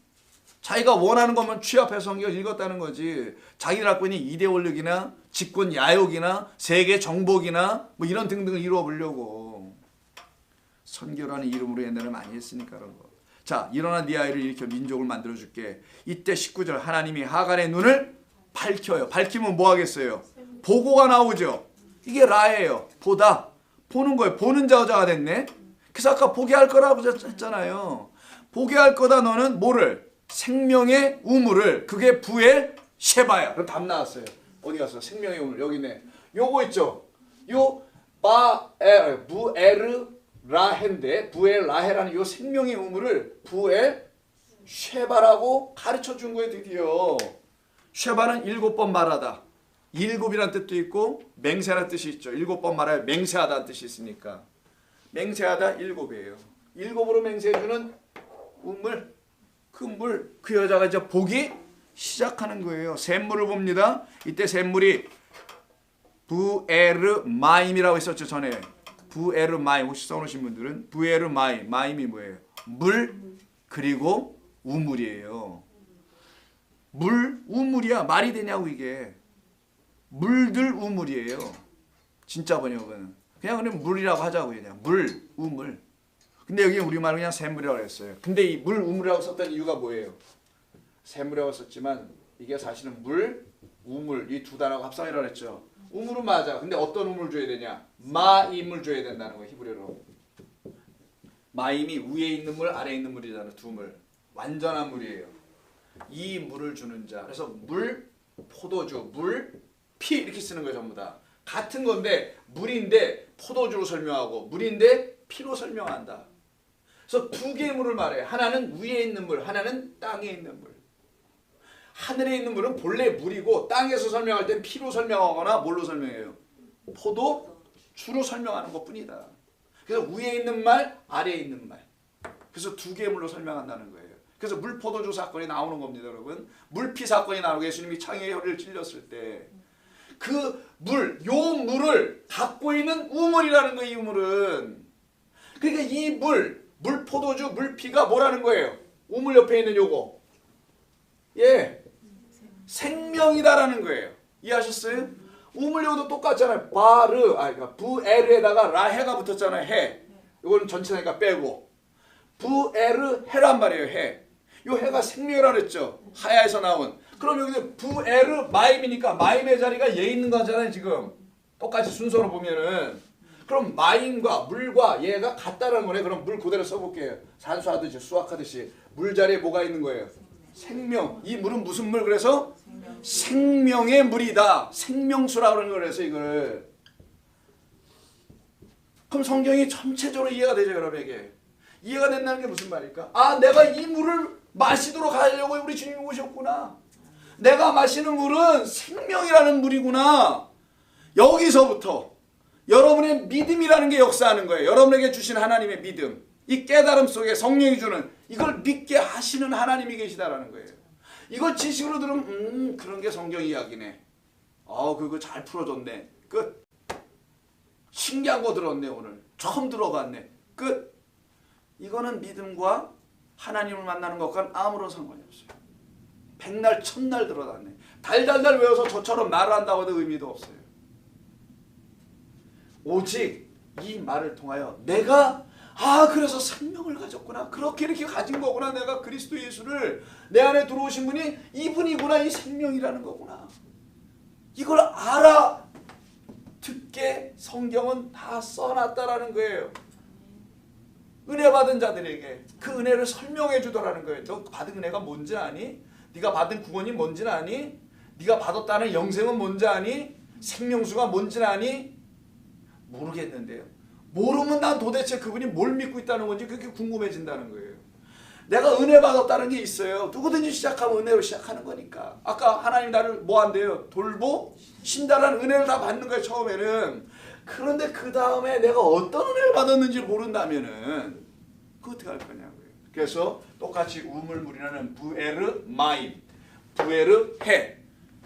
Speaker 1: 자기가 원하는 것만 취합해서 성경을 읽었다는 거지. 자기들 갖고 있는 이데올로기나 집권 야욕이나 세계 정복이나 뭐 이런 등등을 이루어 보려고. 선교라는 이름으로 옛날에 많이 했으니까 그런 거. 자, 일어나 네 아이를 일으켜 민족을 만들어줄게. 이때 19절 하나님이 하갈의 눈을 밝혀요. 밝히면 뭐 하겠어요? 보고가 나오죠. 이게 라예요. 보다. 보는 거예요. 보는 자가 됐네. 그래서 아까 보게 할 거라고 했잖아요. 보게 할 거다 너는 뭐를? 생명의 우물을. 그게 부엘 셰바야. 그럼 답 나왔어요. 어디 갔어? 생명의 우물. 여기 있네. 요거 있죠. 요 부에르 라헨데 부엘 라헤라는 요 생명의 우물을 부엘 쉐바라고 가르쳐 준 거예요. 드디어. 쉐바는 7번 말하다. 7이라는 뜻도 있고 맹세라는 뜻이 있죠. 7번 말하여 맹세하다는 뜻이 있으니까. 맹세하다 7이에요. 7으로 맹세해주는 우물. 그 물, 그 여자가 이제 보기 시작하는 거예요. 샘물을 봅니다. 이때 샘물이 부에르 마임이라고 했었죠 전에. 부에르 마임 혹시 써놓으신 분들은 부에르 마임, 마임이 뭐예요? 물 그리고 우물이에요. 물 우물이야. 말이 되냐고 이게. 물들 우물이에요. 진짜 번역은 그냥 물이라고 하자고 그냥 물 우물. 근데 여기 우리말로 그냥 샘물이라고 했어요. 근데 이 물 우물이라고 썼던 이유가 뭐예요? 샘물이라고 썼지만 이게 사실은 물 우물 이 두 단어가 합성이라고 했죠. 우물은 맞아. 근데 어떤 우물 줘야 되냐? 마임을 줘야 된다는 거예요. 히브리어로. 마임이 위에 있는 물, 아래에 있는 물이잖아요. 두 물. 완전한 물이에요. 이 물을 주는 자. 그래서 물, 포도주, 물, 피 이렇게 쓰는 거예요. 전부 다. 같은 건데 물인데 포도주로 설명하고 물인데 피로 설명한다. 그래서 두 개의 물을 말해요. 하나는 위에 있는 물, 하나는 땅에 있는 물. 하늘에 있는 물은 본래 물이고 땅에서 설명할 땐 피로 설명하거나 뭘로 설명해요? 포도주로 설명하는 것뿐이다. 그래서 위에 있는 말, 아래에 있는 말. 그래서 두 개의 물로 설명한다는 거예요. 그래서 물포도주 사건이 나오는 겁니다, 여러분. 물피 사건이 나오고 예수님이 창에 혀를 찔렸을 때 그 물, 요 물을 갖고 있는 우물이라는 거예요, 이 우물은. 그러니까 이 물, 물포도주, 물피가 뭐라는 거예요? 우물 옆에 있는 요거. 예. 생명이다라는 거예요. 이해하셨어요? 우물요도 똑같잖아요. 그러니까 부에르에다가 라해가 붙었잖아요. 해. 이거는 전체니까 빼고. 부에르 해란 말이에요. 해. 요 해가 생명이라고 그랬죠. 하야에서 나온. 그럼 여기서 부에르 마임이니까 마임의 자리가 얘 있는 거잖아요. 지금. 똑같이 순서로 보면은. 그럼 마임과 물과 얘가 같다는 거네. 그럼 물 그대로 써볼게요. 산수하듯이 수학하듯이. 물 자리에 뭐가 있는 거예요? 생명. 이 물은 무슨 물? 그래서 생명의 물이다. 생명수라고 그러는 거라서 이걸. 그럼 성경이 전체적으로 이해가 되죠, 여러분에게. 이해가 된다는 게 무슨 말일까? 아, 내가 이 물을 마시도록 하려고 우리 주님이 오셨구나. 내가 마시는 물은 생명이라는 물이구나. 여기서부터 여러분의 믿음이라는 게 역사하는 거예요. 여러분에게 주신 하나님의 믿음. 이 깨달음 속에 성령이 주는 이걸 믿게 하시는 하나님이 계시다라는 거예요. 이걸 지식으로 들으면 그런 게 성경 이야기네. 그거 잘 풀어줬네. 끝. 신기한 거 들었네. 오늘 처음 들어봤네. 끝. 이거는 믿음과 하나님을 만나는 것과는 아무런 상관이 없어요. 백날 천날 들어봤네. 달달달 외워서 저처럼 말을 한다고 해도 의미도 없어요. 오직 이 말을 통하여 내가 그래서 생명을 가졌구나. 그렇게 이렇게 가진 거구나. 내가 그리스도 예수를 내 안에 들어오신 분이 이분이구나. 이 생명이라는 거구나. 이걸 알아듣게 성경은 다 써놨다라는 거예요. 은혜 받은 자들에게 그 은혜를 설명해 주더라는 거예요. 너 받은 은혜가 뭔지 아니? 네가 받은 구원이 뭔지 아니? 네가 받았다는 영생은 뭔지 아니? 생명수가 뭔지 아니? 모르겠는데요. 모르면 난 도대체 그분이 뭘 믿고 있다는 건지 그렇게 궁금해진다는 거예요. 내가 은혜 받았다는 게 있어요. 누구든지 시작하면 은혜로 시작하는 거니까. 아까 하나님 나를 뭐 한대요? 돌보신다라는 은혜를 다 받는 거예요. 처음에는. 그런데 그 다음에 내가 어떤 은혜를 받았는지 모른다면은 그거 어떻게 할 거냐고요. 그래서 똑같이 우물물이라는 부에르마임, 부에르해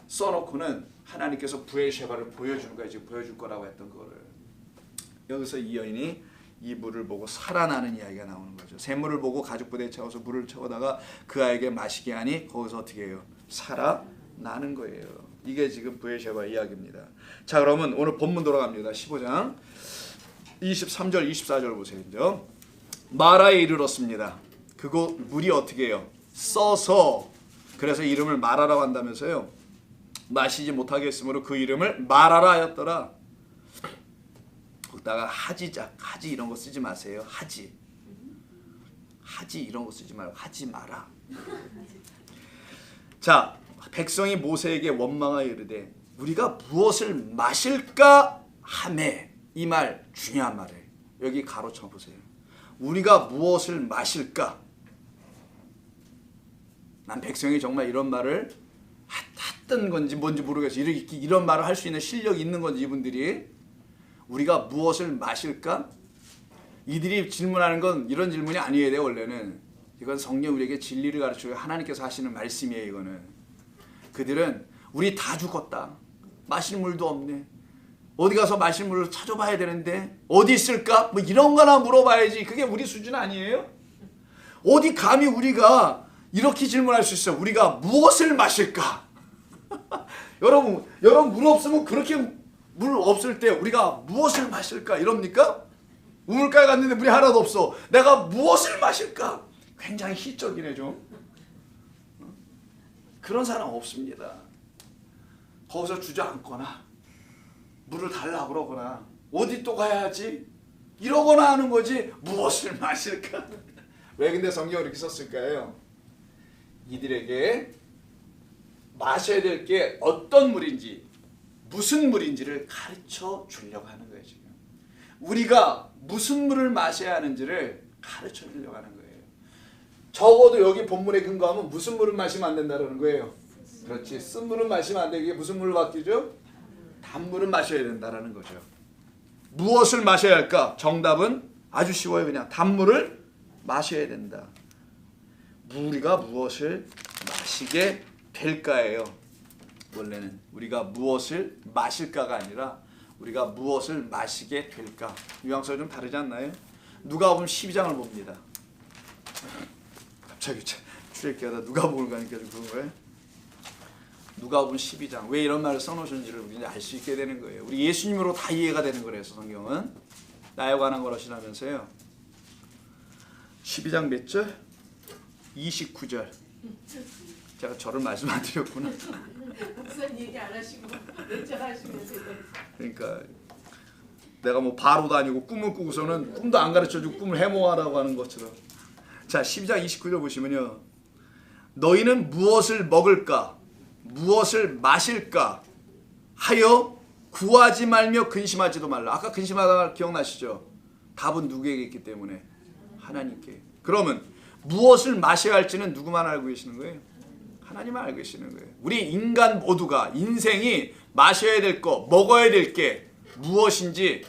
Speaker 1: 써놓고는 하나님께서 부에쉐바를 보여주는 거예요. 지금 보여줄 거라고 했던 그거를. 여기서 이 여인이 이 물을 보고 살아나는 이야기가 나오는 거죠. 샘물을 보고 가죽 부대에 채워서 물을 채워다가 그 아이에게 마시게 하니 거기서 어떻게 해요? 살아나는 거예요. 이게 지금 부에쉐바 이야기입니다. 자, 그러면 오늘 본문 돌아갑니다. 15장 23절 24절 보세요. 마라에 이르렀습니다. 그곳 물이 어떻게 해요? 써서 그래서 이름을 마라라고 한다면서요. 마시지 못하게 했으므로 그 이름을 마라라 하였더라. 거기다가 하지 이런 거 쓰지 마세요. 하지 이런 거 쓰지 말고 하지 마라. 자, 백성이 모세에게 원망하여 이르되 우리가 무엇을 마실까 하매. 이 말 중요한 말이에요. 여기 가로쳐 보세요. 우리가 무엇을 마실까? 난 백성이 정말 이런 말을 했던 건지 뭔지 모르겠어요. 이런 말을 할 수 있는 실력이 있는 건지 이분들이. 우리가 무엇을 마실까? 이들이 질문하는 건 이런 질문이 아니어야 돼요. 원래는 이건 성령 우리에게 진리를 가르치고 하나님께서 하시는 말씀이에요. 이거는 그들은 우리 다 죽었다. 마실 물도 없네. 어디 가서 마실 물을 찾아봐야 되는데 어디 있을까? 뭐 이런 거나 물어봐야지. 그게 우리 수준 아니에요? 어디 감히 우리가 이렇게 질문할 수 있어요. 우리가 무엇을 마실까? 여러분 물 없으면 그렇게 물 없을 때 우리가 무엇을 마실까? 이럽니까? 우물가에 갔는데 물이 하나도 없어. 내가 무엇을 마실까? 굉장히 희적이네 좀. 그런 사람 없습니다. 거기서 주저앉거나 물을 달라고 그러거나 어디 또 가야지 이러거나 하는 거지 무엇을 마실까? 왜 근데 성경을 이렇게 썼을까요? 이들에게 마셔야 될 게 어떤 물인지 무슨 물인지를 가르쳐 주려고 하는 거예요. 지금 우리가 무슨 물을 마셔야 하는지를 가르쳐 주려고 하는 거예요. 적어도 여기 본문에 근거하면 무슨 물을 마시면 안 된다는 거예요. 그렇지. 쓴 물은 마시면 안 되게 무슨 물로 바뀌죠? 단물은 마셔야 된다는 거죠. 무엇을 마셔야 할까? 정답은 아주 쉬워요. 그냥 단물을 마셔야 된다. 우리가 무엇을 마시게 될까예요. 원래는 우리가 무엇을 마실까가 아니라 우리가 무엇을 마시게 될까. 뉘앙스가 좀 다르지 않나요? 누가복음 12장을 봅니다. 갑자기 출애기하다 누가복음을 가니까 좀 그런 거예요. 누가복음 12장 왜 이런 말을 써놓으셨는지를 우리는 알 수 있게 되는 거예요. 우리 예수님으로 다 이해가 되는 거라서 성경은 나에 관한 거라시라면서요. 12장 몇 절? 29절. 제가 저를 말씀 안 드렸구나.
Speaker 2: 목사님 얘기 안 하시고 제가 하시면서
Speaker 1: 그러니까 내가 뭐 바로도 아니고 꿈을 꾸고서는 꿈도 안 가르쳐주고 꿈을 해모하라고 하는 것처럼. 자, 12장 29절 보시면요. 너희는 무엇을 먹을까? 무엇을 마실까? 하여 구하지 말며 근심하지도 말라. 아까 근심하다 기억나시죠? 답은 누구에게 있기 때문에? 하나님께. 그러면 무엇을 마셔야 할지는 누구만 알고 계시는 거예요? 하나님만 알고 계시는 거예요. 우리 인간 모두가 인생이 마셔야 될 거, 먹어야 될 게 무엇인지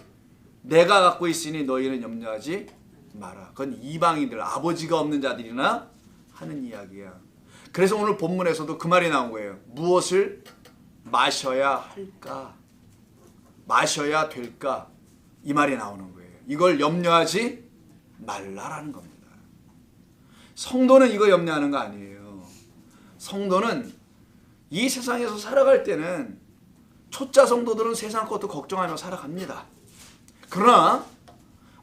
Speaker 1: 내가 갖고 있으니 너희는 염려하지 마라. 그건 이방인들, 아버지가 없는 자들이나 하는 이야기야. 그래서 오늘 본문에서도 그 말이 나온 거예요. 무엇을 마셔야 할까? 마셔야 될까? 이 말이 나오는 거예요. 이걸 염려하지 말라라는 겁니다. 성도는 이거 염려하는 거 아니에요. 성도는 이 세상에서 살아갈 때는 초짜 성도들은 세상 것도 걱정하며 살아갑니다. 그러나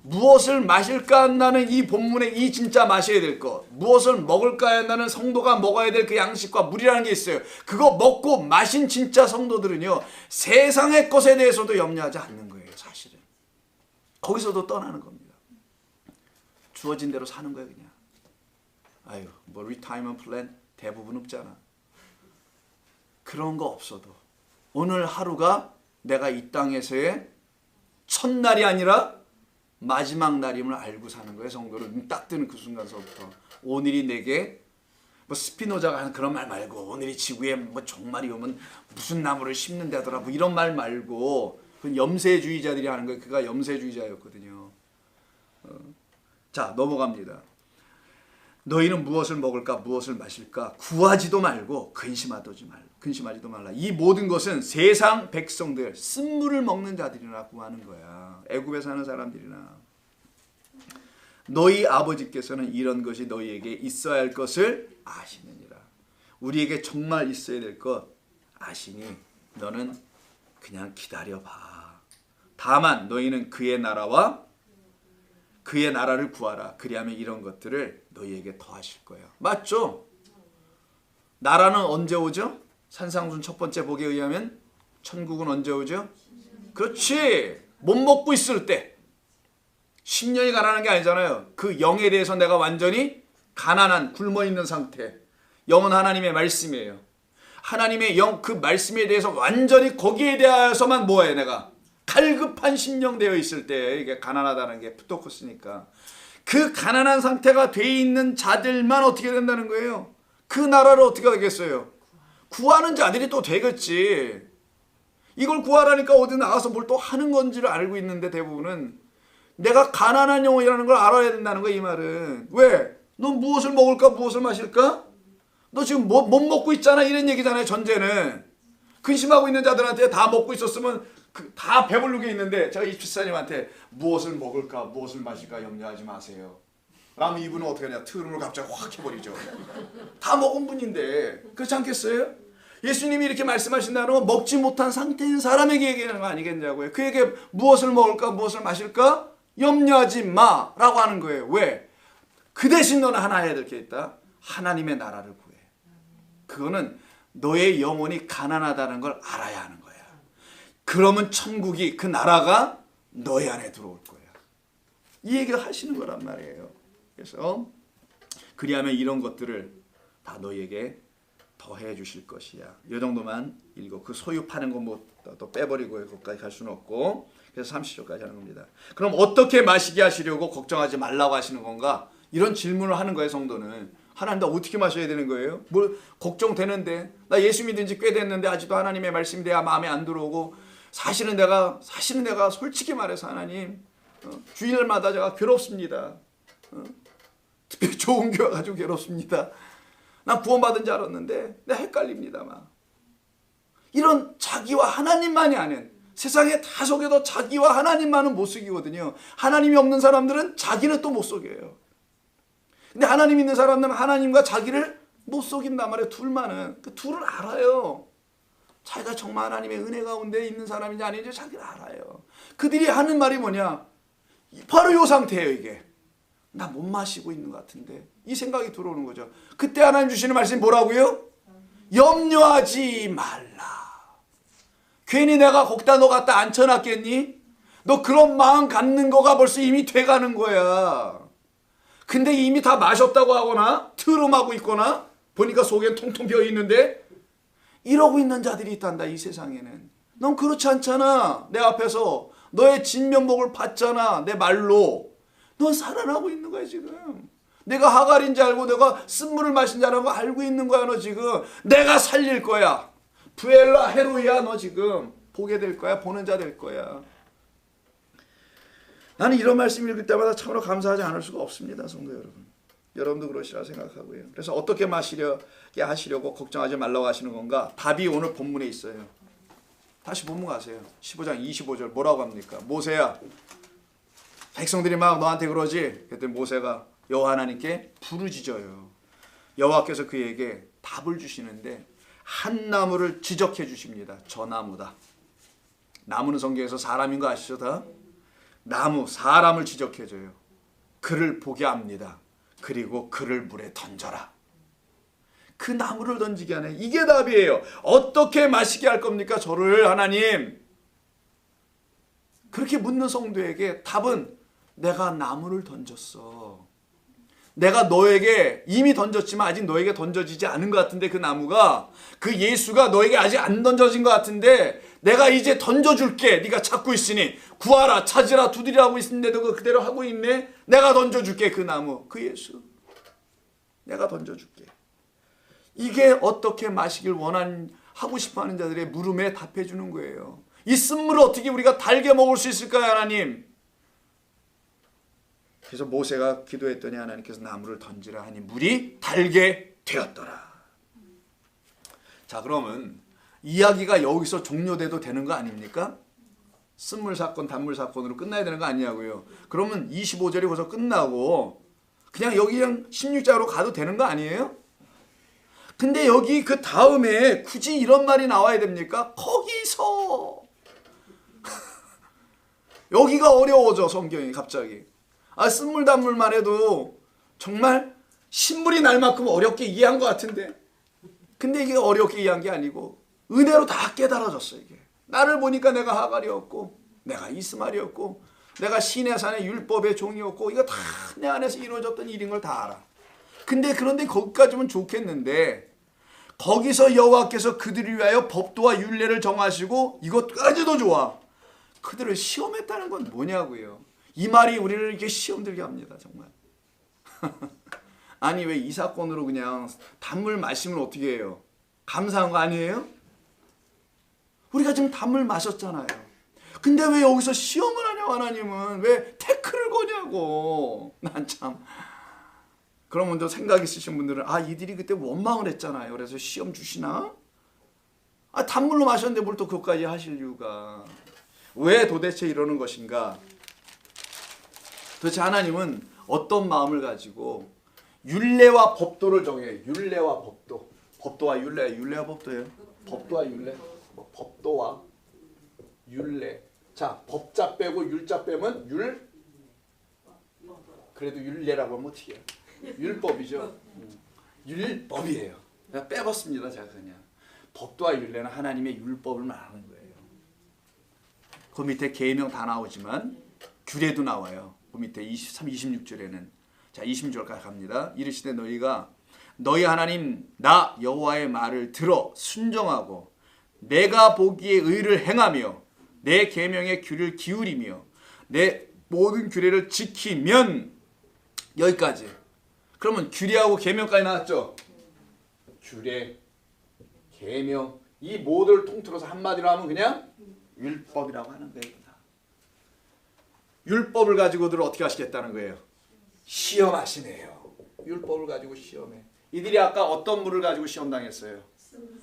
Speaker 1: 무엇을 마실까 한다는 이 본문에 이 진짜 마셔야 될 것, 무엇을 먹을까 한다는 성도가 먹어야 될 그 양식과 물이라는 게 있어요. 그거 먹고 마신 진짜 성도들은요, 세상의 것에 대해서도 염려하지 않는 거예요. 사실은 거기서도 떠나는 겁니다. 주어진 대로 사는 거예요. 그냥 아유 뭐 리타이먼트 플랜 대부분 없잖아. 그런 거 없어도 오늘 하루가 내가 이 땅에서의 첫날이 아니라 마지막 날임을 알고 사는 거예요. 성도를 눈 딱 뜨는 그 순간서부터 오늘이 내게 뭐 스피노자가 하는 그런 말 말고 오늘이 지구에 뭐 종말이 오면 무슨 나무를 심는다더라 뭐 이런 말 말고 그건 염세주의자들이 하는 거예요. 그가 염세주의자였거든요. 자 넘어갑니다. 너희는 무엇을 먹을까 무엇을 마실까 구하지도 말고 근심하지도 말라. 이 모든 것은 세상 백성들 쓴물을 먹는 자들이나 구하는 거야. 애굽에 사는 사람들이나. 너희 아버지께서는 이런 것이 너희에게 있어야 할 것을 아시느니라. 우리에게 정말 있어야 될 것 아시니 너는 그냥 기다려봐. 다만 너희는 그의 나라와 그의 나라를 구하라. 그리하면 이런 것들을 너희에게 더하실 거예요. 맞죠? 나라는 언제 오죠? 산상순 첫 번째 복에 의하면 천국은 언제 오죠? 그렇지. 못 먹고 있을 때 10년이 가난한 게 아니잖아요. 그 영에 대해서 내가 완전히 가난한 굶어있는 상태. 영은 하나님의 말씀이에요. 하나님의 영 그 말씀에 대해서 완전히 거기에 대하여서만 뭐해 내가 갈급한 심령 되어 있을 때 이게 가난하다는 게 푸토코스니까 그 가난한 상태가 돼 있는 자들만 어떻게 된다는 거예요? 그 나라를 어떻게 하겠어요? 구하는 자들이 또 되겠지. 이걸 구하라니까 어디 나가서 뭘 또 하는 건지를 알고 있는데 대부분은 내가 가난한 영혼이라는 걸 알아야 된다는 거야. 이 말은 왜? 너 무엇을 먹을까 무엇을 마실까? 너 지금 못 먹고 있잖아 이런 얘기잖아요. 전제는 근심하고 있는 자들한테 다 먹고 있었으면 다 배부르게 있는데 제가 이 집사님한테 무엇을 먹을까 무엇을 마실까 염려하지 마세요. 라면 이분은 어떻게 하냐 트름을 갑자기 확 해버리죠. 다 먹은 분인데 그렇지 않겠어요? 예수님이 이렇게 말씀하신다는 건 먹지 못한 상태인 사람에게 얘기하는 거 아니겠냐고요. 그에게 무엇을 먹을까 무엇을 마실까 염려하지 마라고 하는 거예요. 왜? 그 대신 너는 하나 해야 될 게 있다. 하나님의 나라를 구해. 그거는 너의 영혼이 가난하다는 걸 알아야 하는 거야. 그러면 천국이 그 나라가 너희 안에 들어올 거야. 이 얘기를 하시는 거란 말이에요. 그래서 그리하면 이런 것들을 다 너희에게 더해 주실 것이야. 이 정도만 읽고 그 소유 파는 거 뭐 또 빼버리고 거기까지 갈 수는 없고 그래서 30절까지 하는 겁니다. 그럼 어떻게 마시게 하시려고 걱정하지 말라고 하시는 건가? 이런 질문을 하는 거예요. 성도는. 하나님 나 어떻게 마셔야 되는 거예요? 뭘 걱정되는데 나 예수 믿은 지 꽤 됐는데 아직도 하나님의 말씀이 내가 마음에 안 들어오고 사실은 내가 솔직히 말해서 하나님 주일마다 제가 괴롭습니다. 특별히 좋은 교회 가지고 괴롭습니다. 난 구원받은 줄 알았는데 내가 헷갈립니다. 막. 이런 자기와 하나님만이 아는 세상에 다 속여도 자기와 하나님만은 못 속이거든요. 하나님이 없는 사람들은 자기는 또 못 속여요. 근데 하나님 있는 사람들은 하나님과 자기를 못 속인단 말이에요. 둘만은. 그 둘을 알아요. 자기가 정말 하나님의 은혜 가운데 있는 사람인지 아닌지 자기를 알아요. 그들이 하는 말이 뭐냐? 바로 이 상태예요. 이게. 나 못 마시고 있는 것 같은데. 이 생각이 들어오는 거죠. 그때 하나님 주시는 말씀이 뭐라고요? 염려하지 말라. 괜히 내가 거기다 너 갖다 앉혀놨겠니? 너 그런 마음 갖는 거가 벌써 이미 돼가는 거야. 근데 이미 다 마셨다고 하거나 트름하고 있거나 보니까 속에 통통 비어있는데 이러고 있는 자들이 있단다. 이 세상에는. 넌 그렇지 않잖아. 내 앞에서 너의 진면목을 봤잖아. 내 말로. 넌 살아나고 있는 거야 지금. 내가 하갈인지 알고 내가 쓴물을 마신 자라고 알고 있는 거야. 너 지금. 내가 살릴 거야. 부엘라 헤로이야. 너 지금 보게 될 거야. 보는 자 될 거야. 나는 이런 말씀 읽을 때마다 참으로 감사하지 않을 수가 없습니다. 성도 여러분. 여러분도 그러시라 생각하고요. 그래서 어떻게 마시려게 하시려고 걱정하지 말라고 하시는 건가? 답이 오늘 본문에 있어요. 다시 본문 가세요. 15장 25절 뭐라고 합니까? 모세야, 백성들이 막 너한테 그러지? 그랬더니 모세가 여호와 하나님께 부르짖어요. 여호와께서 그에게 답을 주시는데 한 나무를 지적해 주십니다. 저 나무다. 나무는 성경에서 사람인 거 아시죠? 다? 나무, 사람을 지적해 줘요. 그를 보게 합니다. 그리고 그를 물에 던져라. 그 나무를 던지게 하네. 이게 답이에요. 어떻게 마시게 할 겁니까? 저를 하나님. 그렇게 묻는 성도에게 답은 내가 나무를 던졌어. 내가 너에게 이미 던졌지만 아직 너에게 던져지지 않은 것 같은데 그 나무가 그 예수가 너에게 아직 안 던져진 것 같은데 내가 이제 던져줄게. 네가 찾고 있으니 구하라 찾으라 두드리라 하고 있는데도 그대로 하고 있네. 내가 던져줄게. 그 나무 그 예수 내가 던져줄게. 이게 어떻게 마시길 하고 싶어하는 자들의 물음에 답해 주는 거예요. 이 쓴물을 어떻게 우리가 달게 먹을 수 있을까요, 하나님? 그래서 모세가 기도했더니 하나님께서 나무를 던지라 하니 물이 달게 되었더라. 자, 그러면 이야기가 여기서 종료돼도 되는 거 아닙니까? 쓴물 사건, 단물 사건으로 끝나야 되는 거 아니냐고요. 그러면 25절이 벌써 끝나고 그냥 여기 그냥 16장으로 가도 되는 거 아니에요? 근데 여기 그 다음에 굳이 이런 말이 나와야 됩니까? 거기서 여기가 어려워져 성경이 갑자기. 쓴물 단물만 해도 정말 신물이 날 만큼 어렵게 이해한 것 같은데 근데 이게 어렵게 이해한 게 아니고 은혜로 다 깨달아졌어. 이게 나를 보니까 내가 하갈이었고 내가 이스마엘이었고 내가 시내산의 율법의 종이었고 이거 다 내 안에서 이루어졌던 일인 걸 다 알아. 그런데 거기까지면 좋겠는데 거기서 여호와께서 그들을 위하여 법도와 율례를 정하시고 이것까지도 좋아. 그들을 시험했다는 건 뭐냐고요. 이 말이 우리를 이렇게 시험 들게 합니다. 정말. 아니 왜 이 사건으로 그냥 단물 마시면 어떻게 해요? 감사한 거 아니에요? 우리가 지금 단물 마셨잖아요. 근데 왜 여기서 시험을 하냐고 하나님은. 왜 태클을 거냐고. 난 참. 그럼 먼저 생각 있으신 분들은 이들이 그때 원망을 했잖아요. 그래서 시험 주시나? 단물로 마셨는데 뭘 또 그것까지 하실 이유가. 왜 도대체 이러는 것인가? 도대체 하나님은 어떤 마음을 가지고 율례와 법도를 정해요. 율례와 법도. 법도와 율례. 율례와 법도예요. 법도와 율례. 법도와 율례. 자, 법자 빼고 율자 빼면 율. 그래도 율례라고 하면 어떻게 해요? 율법이죠. 율법이에요. 그냥 빼봤습니다. 제가 그냥. 법도와 율례는 하나님의 율법을 말하는 거예요. 그 밑에 계명 다 나오지만 규례도 나와요. 그 밑에 23, 26절에는. 자, 26절까지 갑니다. 이르시되 너희가 너희 하나님 나 여호와의 말을 들어 순종하고 내가 보기에 의를 행하며 내 계명의 귀를 기울이며 내 모든 규례를 지키면. 여기까지. 그러면 규례하고 계명까지 나왔죠. 규례, 계명 이 모두를 통틀어서 한마디로 하면 그냥 율법이라고 하는 거예요. 율법을 가지고들 어떻게 하시겠다는 거예요? 시험하시네요. 율법을 가지고 시험해. 이들이 아까 어떤 물을 가지고 시험 당했어요?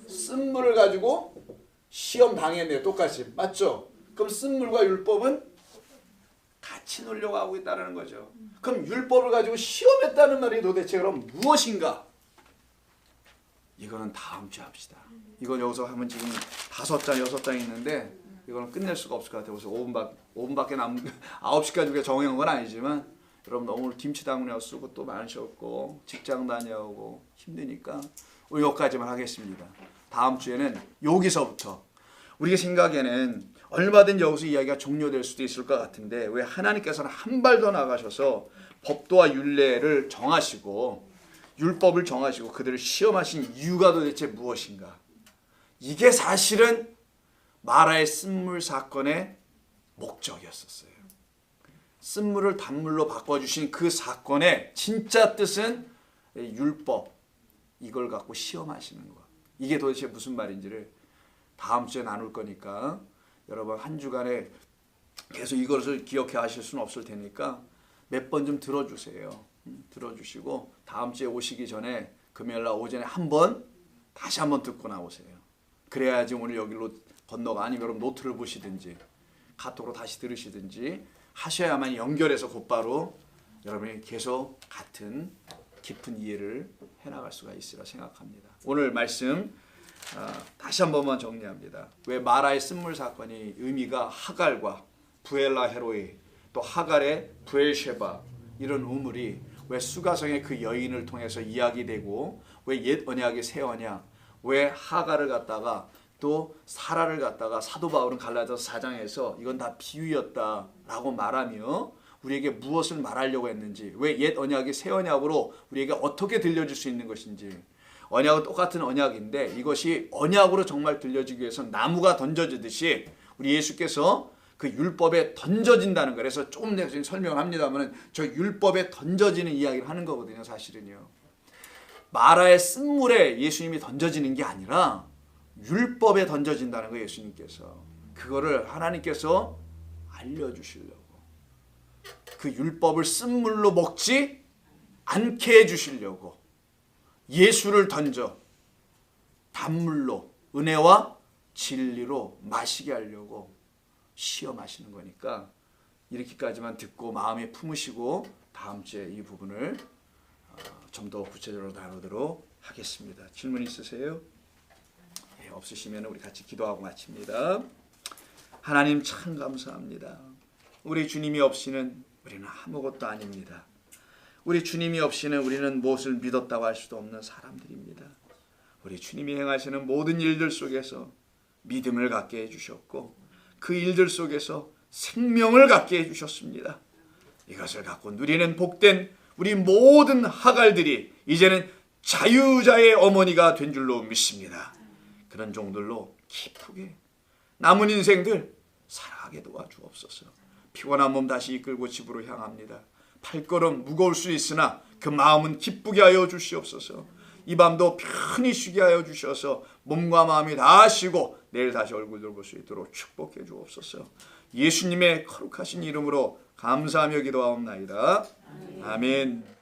Speaker 1: 쓴 물을 가지고 시험 당했네요. 똑같이. 맞죠? 그럼 쓴 물과 율법은 같이 놀려고 하고 있다는 거죠. 그럼 율법을 가지고 시험했다는 말이 도대체 그럼 무엇인가? 이거는 다음 주에 합시다. 이건 여기서 하면 지금 5장, 6장 있는데 이거는 끝낼 수가 없을 것 같아요. 그래서 5분밖에 9시까지 정해온 건 아니지만 여러분 너무 김치 담그느라 쓰고 또 많으셨고 직장 다녀오고 힘드니까 오늘 여기까지만 하겠습니다. 다음 주에는 여기서부터 우리의 생각에는 얼마든지 여기서 이야기가 종료될 수도 있을 것 같은데 왜 하나님께서는 한 발 더 나가셔서 법도와 율례를 정하시고 율법을 정하시고 그들을 시험하신 이유가 도대체 무엇인가? 이게 사실은 마라의 쓴물 사건의 목적이었었어요. 쓴물을 단물로 바꿔주신 그 사건의 진짜 뜻은 율법, 이걸 갖고 시험하시는 거. 이게 도대체 무슨 말인지를 다음 주에 나눌 거니까 여러분 한 주간에 계속 이것을 기억해 하실 수는 없을 테니까 몇 번 좀 들어주세요. 들어주시고 다음 주에 오시기 전에 금요일날 오전에 다시 한번 듣고 나오세요. 그래야지 오늘 여기로 건너가 아니면 여러분 노트를 보시든지 카톡으로 다시 들으시든지 하셔야만 연결해서 곧바로 여러분이 계속 같은 깊은 이해를 해나갈 수가 있으리라 생각합니다. 오늘 말씀 다시 한 번만 정리합니다. 왜 마라의 쓴물 사건이 의미가 하갈과 부엘라 헤로이 또 하갈의 부엘셰바 이런 우물이 왜 수가성의 그 여인을 통해서 이야기되고 왜 옛 언약의 새 언약 왜 하갈을 갖다가 또 사라를 갖다가 사도 바울은 갈라디아서 4장에서 이건 다 비유였다라고 말하며 우리에게 무엇을 말하려고 했는지 왜 옛 언약이 새 언약으로 우리에게 어떻게 들려줄 수 있는 것인지 언약은 똑같은 언약인데 이것이 언약으로 정말 들려지기 위해서 나무가 던져지듯이 우리 예수께서 그 율법에 던져진다는 거예요. 그래서 조금 내가 지금 설명을 합니다만 저 율법에 던져지는 이야기를 하는 거거든요. 사실은요. 마라의 쓴물에 예수님이 던져지는 게 아니라 율법에 던져진다는 거예요. 예수님께서. 그거를 하나님께서 알려주시려고. 그 율법을 쓴물로 먹지 않게 해주시려고. 예수를 던져 단물로 은혜와 진리로 마시게 하려고 시험하시는 거니까 이렇게까지만 듣고 마음에 품으시고 다음 주에 이 부분을 좀 더 구체적으로 다루도록 하겠습니다. 질문 있으세요? 예, 없으시면 우리 같이 기도하고 마칩니다. 하나님 참 감사합니다. 우리 주님이 없이는 우리는 아무것도 아닙니다. 우리 주님이 없이는 우리는 무엇을 믿었다고 할 수도 없는 사람들입니다. 우리 주님이 행하시는 모든 일들 속에서 믿음을 갖게 해주셨고 그 일들 속에서 생명을 갖게 해주셨습니다. 이것을 갖고 누리는 복된 우리 모든 하갈들이 이제는 자유자의 어머니가 된 줄로 믿습니다. 그런 종들로 기쁘게 남은 인생들 살아가게 도와주옵소서. 피곤한 몸 다시 이끌고 집으로 향합니다. 발걸음 무거울 수 있으나 그 마음은 기쁘게 하여 주시옵소서. 이 밤도 편히 쉬게 하여 주셔서 몸과 마음이 다 쉬고 내일 다시 얼굴 돌볼 수 있도록 축복해 주옵소서. 예수님의 거룩하신 이름으로 감사하며 기도하옵나이다. 아멘.